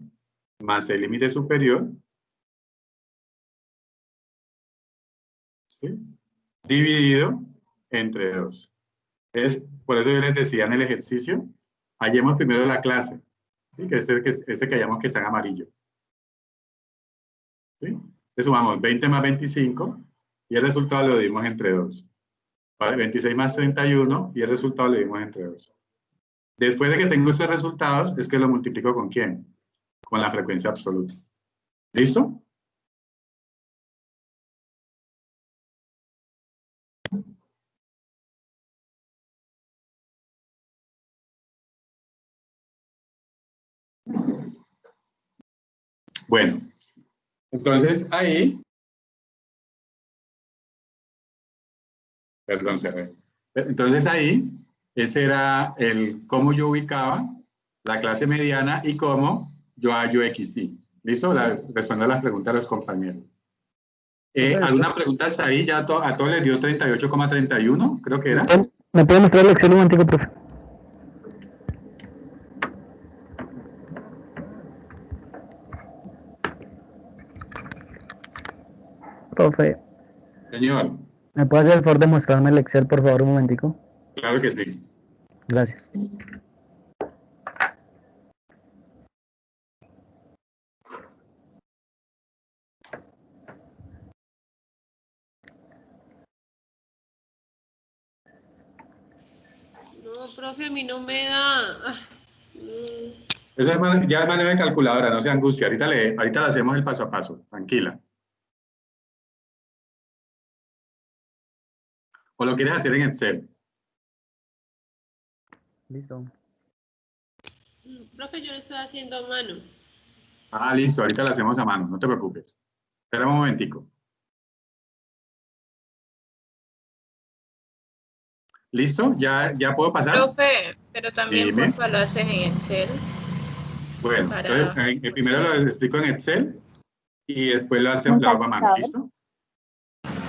más el límite superior, ¿sí?, dividido entre 2. Por eso yo les decía en el ejercicio, hallemos primero la clase, ¿sí?, que es ese que hallamos que está en amarillo. ¿Sí? Le sumamos 20 más 25 y el resultado lo dividimos entre 2. Vale, 26 más 31 y el resultado lo dividimos entre 2. Después de que tengo esos resultados, es que lo multiplico ¿con quién? Con la frecuencia absoluta. ¿Listo? Bueno, entonces ahí, perdón, cerré. Entonces ahí, ese era el cómo yo ubicaba la clase mediana y cómo yo hallo XY. ¿Listo? Respondo a las preguntas de los compañeros. ¿Alguna pregunta hasta ahí? ¿Ya a todos les dio 38,31? Creo que era. ¿Me puede mostrar el Excel un momentico, profe? Profe. Señor. ¿Me puede hacer el favor de mostrarme el Excel, por favor, un momentico? Claro que sí. Gracias. No, profe, a mí no me da. Eso es ya es manera de calculadora, no se angustia. Ahorita le hacemos el paso a paso, tranquila. ¿O lo quieres hacer en Excel? Listo. Profe, yo lo estoy haciendo a mano. Ah, listo, ahorita lo hacemos a mano, no te preocupes. Espera un momentico. ¿Listo? ¿Ya puedo pasar? Profe, pero también Dime. porfa lo haces en Excel. Bueno, entonces, primero lo explico en Excel y después lo hago a mano, ¿listo?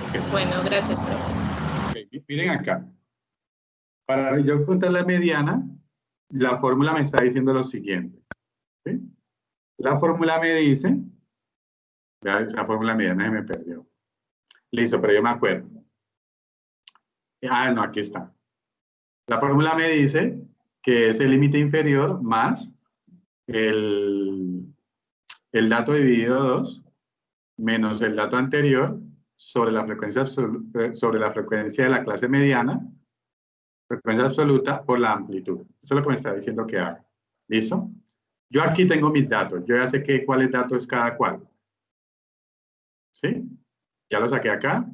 Okay. Bueno, gracias, profe. Okay, miren acá. Para yo encontrar la mediana, la fórmula me está diciendo lo siguiente. ¿Sí? La fórmula me dice, esa fórmula mediana se me perdió. Listo, pero yo me acuerdo. Ah, no, aquí está. La fórmula me dice que es el límite inferior más el dato dividido 2 menos el dato anterior sobre la frecuencia de la clase mediana, frecuencia absoluta por la amplitud. Eso es lo que me está diciendo que haga. ¿Listo? Yo aquí tengo mis datos. Yo ya sé cuáles datos es cada cual. ¿Sí? Ya lo saqué acá.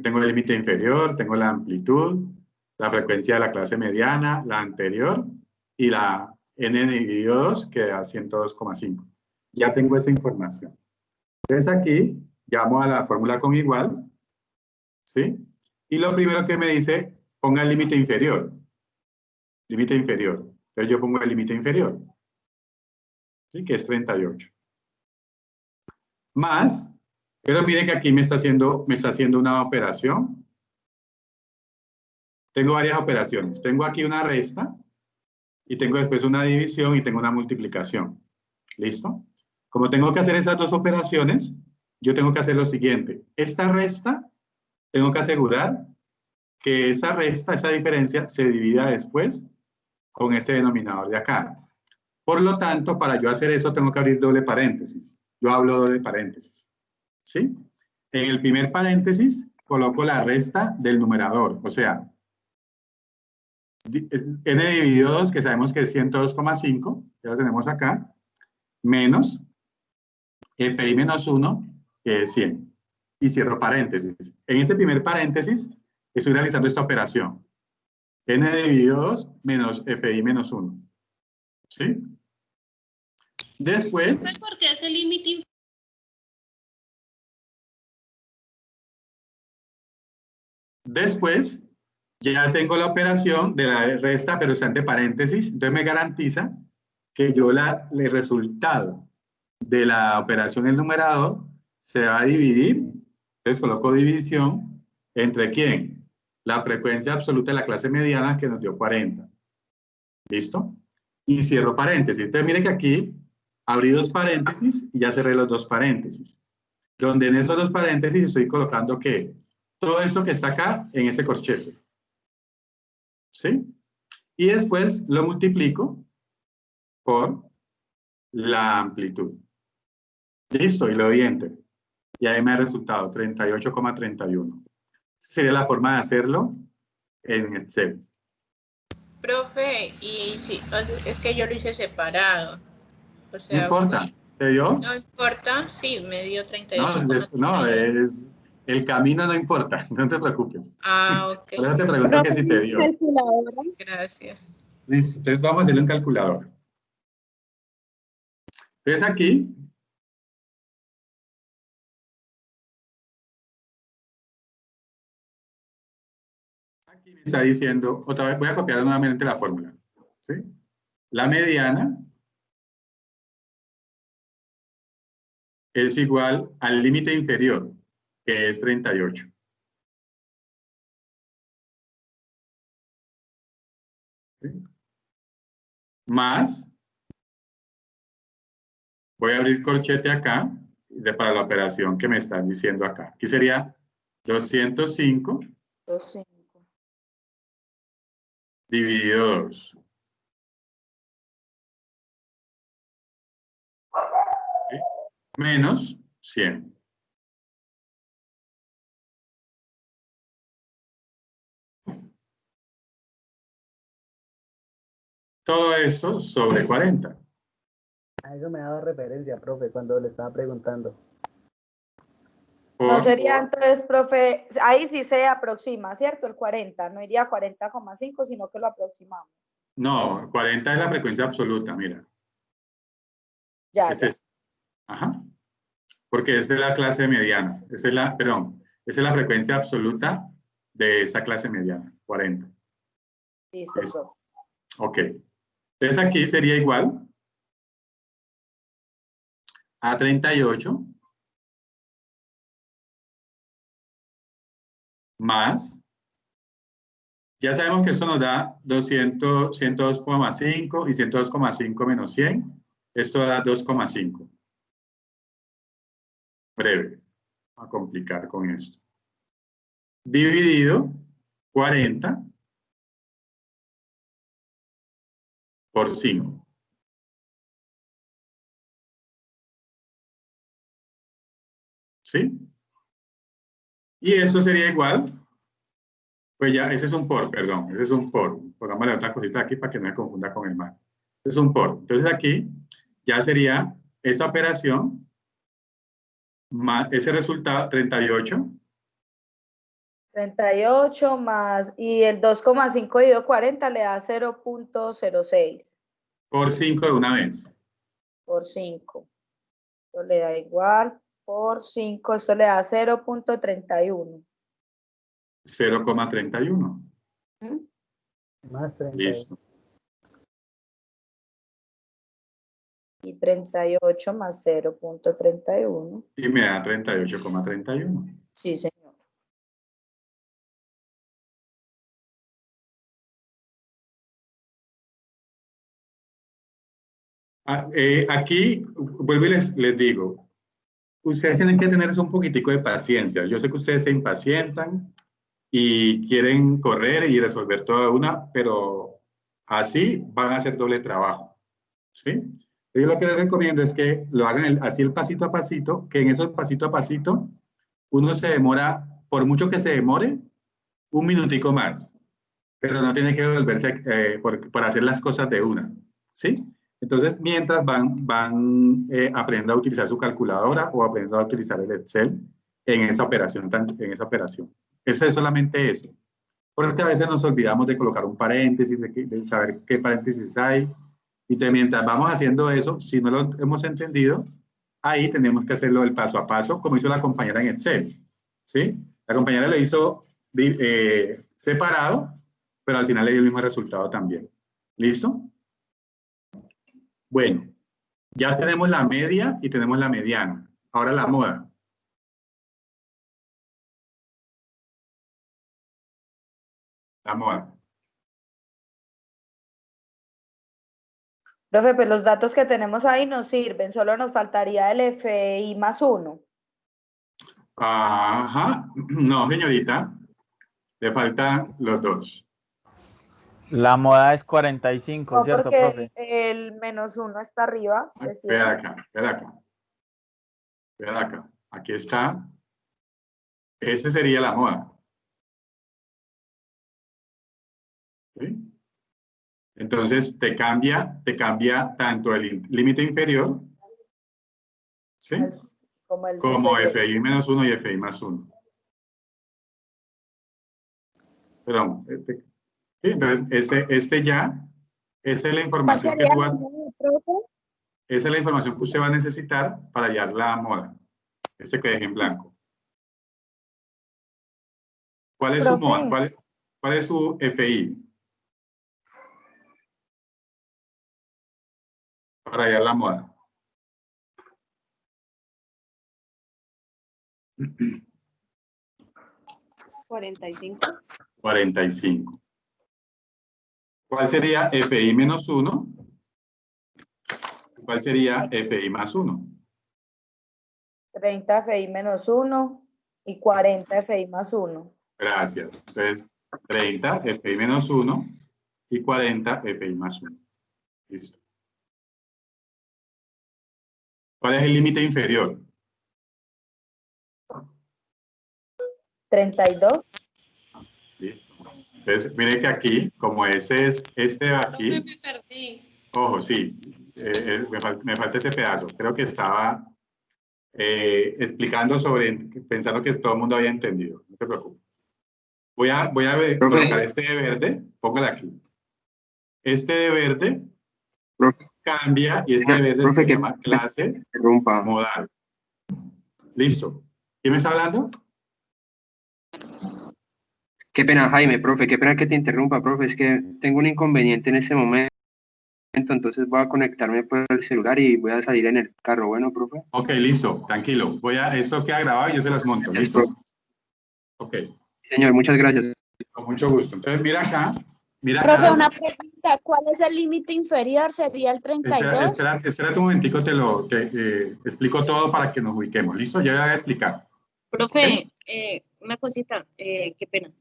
Tengo el límite inferior, tengo la amplitud, la frecuencia de la clase mediana, la anterior y la n dividido 2 que da 102,5. Ya tengo esa información. Entonces aquí llamo a la fórmula con igual, ¿sí? Y lo primero que me dice, ponga el límite inferior. Límite inferior. Entonces yo pongo el límite inferior, ¿sí? Que es 38. Más, pero miren que aquí me está haciendo una operación. Tengo varias operaciones. Tengo aquí una resta y tengo después una división y tengo una multiplicación. ¿Listo? Como tengo que hacer esas dos operaciones, yo tengo que hacer lo siguiente. Esta resta, tengo que asegurar que esa resta, esa diferencia, se divida después con este denominador de acá. Por lo tanto, para yo hacer eso, tengo que abrir doble paréntesis. Yo hablo doble paréntesis. ¿Sí? En el primer paréntesis, coloco la resta del numerador. O sea, n dividido 2, que sabemos que es 102,5, ya lo tenemos acá, menos fi menos 1, que es 100. Y cierro paréntesis. En ese primer paréntesis, estoy realizando esta operación. N dividido 2 menos fi menos 1. ¿Sí? Después... ¿Por qué es el límite? Después, ya tengo la operación de la resta, pero está entre paréntesis. Entonces me garantiza que el resultado de la operación del numerador se va a dividir. Entonces coloco división entre ¿quién? La frecuencia absoluta de la clase mediana que nos dio 40. ¿Listo? y cierro paréntesis. Entonces, miren que aquí abrí dos paréntesis y ya cerré los dos paréntesis. Donde en esos dos paréntesis estoy colocando ¿qué? Todo esto que está acá en ese corchete. ¿Sí? Y después lo multiplico por la amplitud. Listo, y le doy Enter. Y ahí me ha resultado 38,31. Esa sería la forma de hacerlo en Excel. Profe, y sí, es que yo lo hice separado. O No sea, importa. ¿Te dio? no importa, sí, me dio No, 38,31. no, el camino no importa, no te preocupes. Ah, ok. Por eso te pregunto que si te dio. Gracias. Listo, entonces vamos a hacerlo en calculadora. Entonces aquí, me está diciendo, otra vez voy a copiar nuevamente la fórmula. ¿Sí? La mediana es igual al límite inferior, que es 38. ¿Sí? Más, voy a abrir corchete acá, para la operación que me están diciendo acá. Aquí sería 205 dividido 2. ¿Sí? Menos 100. Todo eso sobre 40. A eso me daba referencia, profe, cuando le estaba preguntando. No sería entonces, profe, ahí sí se aproxima, ¿cierto? El 40, no iría a 40,5, sino que lo aproximamos. No, 40 es la frecuencia absoluta, mira. Ya, es esta. Ajá. Porque es de la clase mediana. Esa es la, perdón, esa es la frecuencia absoluta de esa clase mediana, 40. Listo, Listo. Ok. Entonces aquí sería igual a 38 más, ya sabemos que esto nos da 102,5 y 102,5 menos 100. Esto da 2,5. Breve. Vamos a complicar con esto. Dividido 40 por 5. ¿Sí? Y eso sería igual, pues ya, ese es un por, perdón, ese es un por. Pongámosle otra cosita aquí para que no me confunda con el más. Es un por. Entonces aquí ya sería esa operación más ese resultado, 38. 38 más, y el 2,5 dividido 40 le da 0,06. Por 5 de una vez. Por 5. Esto le da igual. Por 5, esto le da 0,31. 0,31. Más 30. Listo. Y 38 más 0,31. Y me da 38,31. Sí, señor. Aquí, vuelvo y les digo, ustedes tienen que tener un poquitico de paciencia. Yo sé que ustedes se impacientan y quieren correr y resolver toda una, pero así van a hacer doble trabajo. ¿Sí? Yo lo que les recomiendo es que lo hagan así el pasito a pasito, que en esos pasito a pasito uno se demora, por mucho que se demore, un minutico más, pero no tiene que volverse por hacer las cosas de una. ¿Sí? Entonces, mientras van aprendiendo a utilizar su calculadora o aprendiendo a utilizar el Excel en esa operación. Eso es solamente eso. Porque a veces nos olvidamos de colocar un paréntesis, de saber qué paréntesis hay. Y mientras vamos haciendo eso, si no lo hemos entendido, ahí tenemos que hacerlo el paso a paso, como hizo la compañera en Excel. ¿Sí? La compañera lo hizo separado, pero al final le dio el mismo resultado también. ¿Listo? Bueno, ya tenemos la media y tenemos la mediana. Ahora la moda. La moda. Profe, pues los datos que tenemos ahí nos sirven, solo nos faltaría el FI más 1. Ajá, no, señorita, le faltan los dos. La moda es 45, No, ¿cierto, porque profe? el menos 1 está arriba. Espera acá, espera acá. Espera acá. Aquí está. Ese sería la moda. ¿Sí? Entonces te cambia tanto el límite inferior, ¿sí? Como FI menos 1 y FI más 1. Perdón. Sí, entonces esa es la información que esa es la información que usted va a necesitar para hallar la moda. Ese que deje en blanco. ¿Cuál es su moda? ¿Cuál es su FI? Para hallar la moda. ¿45? 45. ¿Cuál sería FI menos 1? ¿Cuál sería FI más 1? 30 FI menos 1 y 40 FI más 1. Gracias. Entonces, 30 FI menos 1 y 40 FI más 1. Listo. ¿Cuál es el límite inferior? 32. Listo. Entonces, mire que aquí, como ese es este de aquí. Me perdí. Ojo, sí. Me falta ese pedazo. Creo que estaba explicando pensando que todo el mundo había entendido. No te preocupes. Voy a colocar este de verde. Póngale aquí. Este de verde cambia y este de verde se llama clase modal. Listo. ¿Quién me está hablando? Qué pena, Jaime, profe, qué pena que te interrumpa, profe, es que tengo un inconveniente en este momento, entonces voy a conectarme por el celular y voy a salir en el carro, bueno, profe. Ok, listo, tranquilo. Eso queda grabado y yo se las monto, ¿listo? Ok. Señor, muchas gracias. Con mucho gusto. Entonces, mira acá. Profe, una pregunta, ¿cuál es el límite inferior? ¿Sería el 32? Espérate un momentico, te explico todo para que nos ubiquemos, ¿listo? Ya voy a explicar. Profe, una cosita, qué pena.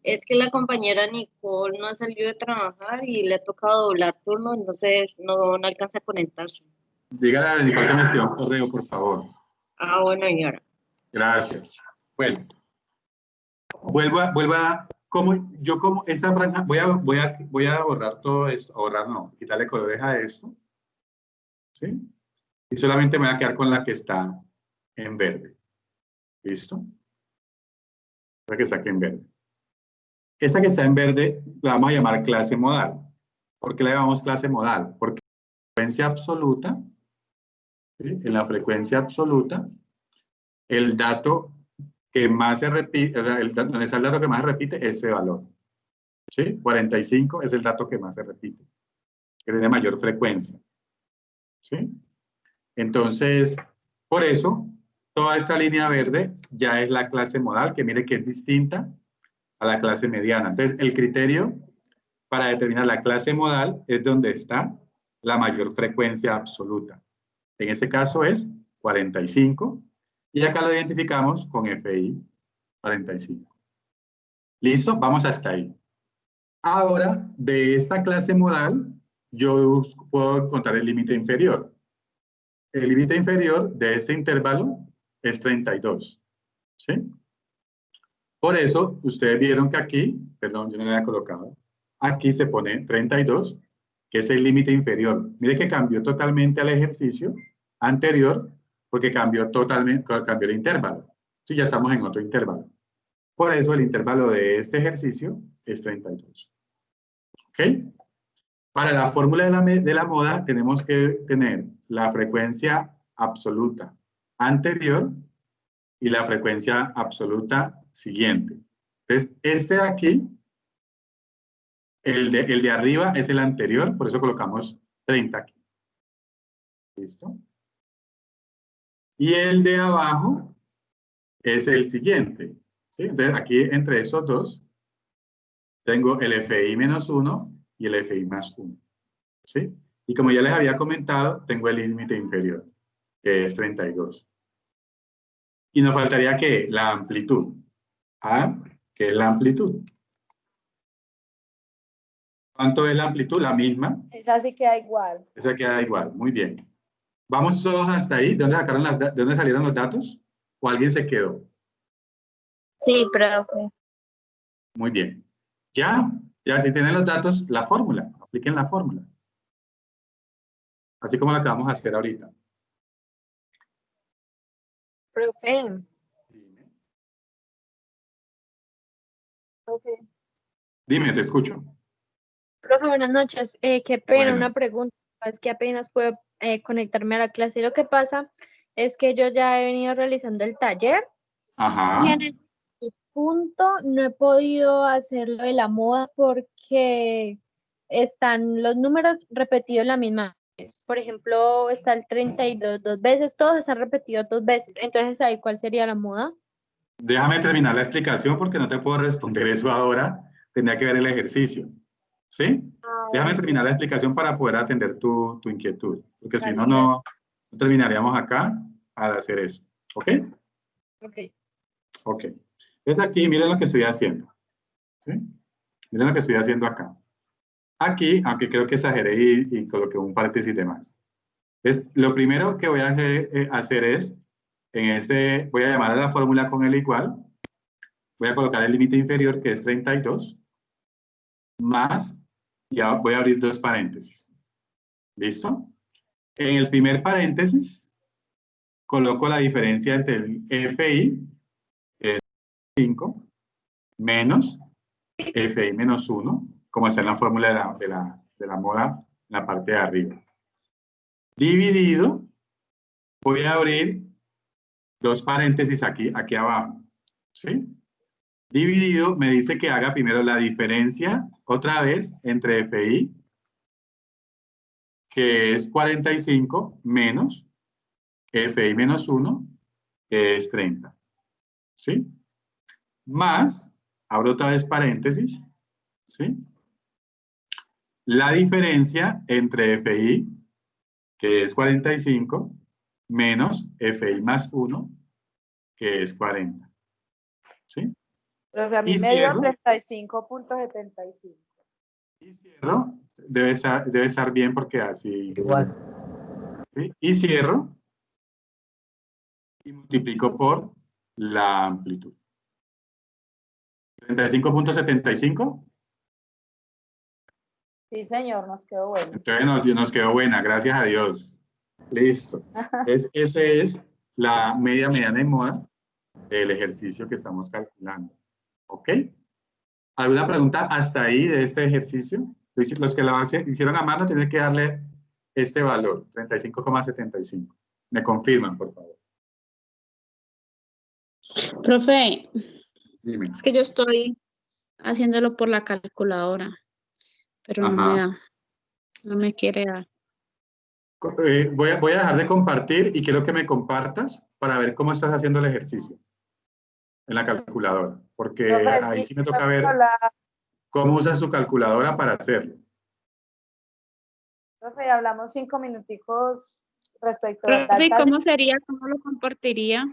Es que la compañera Nicole no ha salido de trabajar y le ha tocado doblar turno, entonces no alcanza a conectarse. Dígale a Nicole que me escriba un correo, por favor. Ah, bueno, y ahora. Gracias. Bueno, vuelva, como esa franja, voy a borrar todo esto, quitarle colores a esto, ¿sí? Y solamente me voy a quedar con la que está en verde. ¿Listo? La que está aquí en verde. Esa que está en verde la vamos a llamar clase modal. ¿Por qué la llamamos clase modal? Porque en frecuencia absoluta, ¿sí? En la frecuencia absoluta, el dato que más se repite, donde está el dato que más se repite es ese valor. ¿Sí? 45 es el dato que más se repite, que tiene mayor frecuencia. ¿Sí? Entonces, por eso, toda esta línea verde ya es la clase modal, que mire que es distinta a la clase mediana. Entonces, el criterio para determinar la clase modal es donde está la mayor frecuencia absoluta. En este caso es 45, y acá lo identificamos con FI 45. ¿Listo? Vamos hasta ahí. Ahora, de esta clase modal, yo puedo encontrar el límite inferior. El límite inferior de este intervalo es 32. ¿Sí? Por eso, ustedes vieron que aquí, perdón, yo no lo había colocado, aquí se pone 32, que es el límite inferior. Mire que cambió totalmente al ejercicio anterior, porque cambió el intervalo. Sí, ya estamos en otro intervalo. Por eso el intervalo de este ejercicio es 32. ¿Ok? Para la fórmula de la moda tenemos que tener la frecuencia absoluta anterior y la frecuencia absoluta siguiente. Entonces, este de aquí, el de arriba es el anterior, por eso colocamos 30 aquí. ¿Listo? Y el de abajo es el siguiente. ¿Sí? Entonces, aquí entre esos dos, tengo el FI menos 1 y el FI más 1. ¿Sí? Y como ya les había comentado, tengo el límite inferior, que es 32. Y nos faltaría, ¿qué? La amplitud. ¿Ah? ¿Qué es la amplitud? ¿Cuánto es la amplitud? La misma. Esa sí queda igual. Esa queda igual. Muy bien. ¿Vamos todos hasta ahí? ¿De dónde salieron los datos? ¿O alguien se quedó? Sí, profe. Muy bien. Ya si tienen los datos, la fórmula. Apliquen la fórmula. Así como la acabamos de hacer ahorita. Profe. Dime, te escucho. Profe, buenas noches. Qué pena, Bueno. una pregunta. Es que apenas puedo conectarme a la clase. Lo que pasa es que yo ya he venido realizando el taller y Ajá. en el punto no he podido hacerlo de la moda porque están los números repetidos la misma vez. Por ejemplo, está el 32 dos veces, todos están repetidos 2 veces. Entonces, ¿ahí cuál sería la moda? Déjame terminar la explicación porque no te puedo responder eso ahora. Tendría que ver el ejercicio. ¿Sí? Déjame terminar la explicación para poder atender tu inquietud. Porque si no, no terminaríamos acá al hacer eso. ¿Ok? Ok. Ok. Entonces aquí, miren lo que estoy haciendo. ¿Sí? Miren lo que estoy haciendo acá. Aquí, aunque creo que exageré y coloqué un paréntesis de más. Lo primero que voy a hacer es, voy a llamar a la fórmula con el igual. Voy a colocar el límite inferior, que es 32, más, ya voy a abrir dos paréntesis. ¿Listo? En el primer paréntesis, coloco la diferencia entre el FI, que es 5, menos FI menos 1, como está en la fórmula de la moda en la parte de arriba. Dividido, voy a abrir dos paréntesis aquí abajo. ¿Sí? Dividido me dice que haga primero la diferencia, otra vez, entre FI, que es 45, menos FI menos 1, que es 30. ¿Sí? Más, abro otra vez paréntesis, ¿sí? La diferencia entre FI, que es 45, menos FI más 1, que es 40. ¿Sí? Profe, a mí Y me dio cierro. 35.75. Y cierro. Debe estar bien porque así. Igual. ¿Sí? Y cierro. Y multiplico por la amplitud. 35.75. Sí, señor, nos quedó bueno. Entonces nos quedó buena, gracias a Dios. Listo. Esa es la media, mediana y moda del ejercicio que estamos calculando. ¿Ok? ¿Alguna pregunta hasta ahí de este ejercicio? Los que lo hicieron a mano tienen que darle este valor, 35,75. Me confirman, por favor. Profe, Dime. es que yo estoy haciéndolo por la calculadora, pero no me Ajá. da, no me quiere dar. Voy a dejar de compartir y quiero que me compartas para ver cómo estás haciendo el ejercicio en la calculadora, porque Profe, ahí sí me toca ver cómo usas tu calculadora para hacerlo. Profe, hablamos 5 minuticos respecto Profe, al taller. ¿cómo sería? ¿Cómo lo compartiría?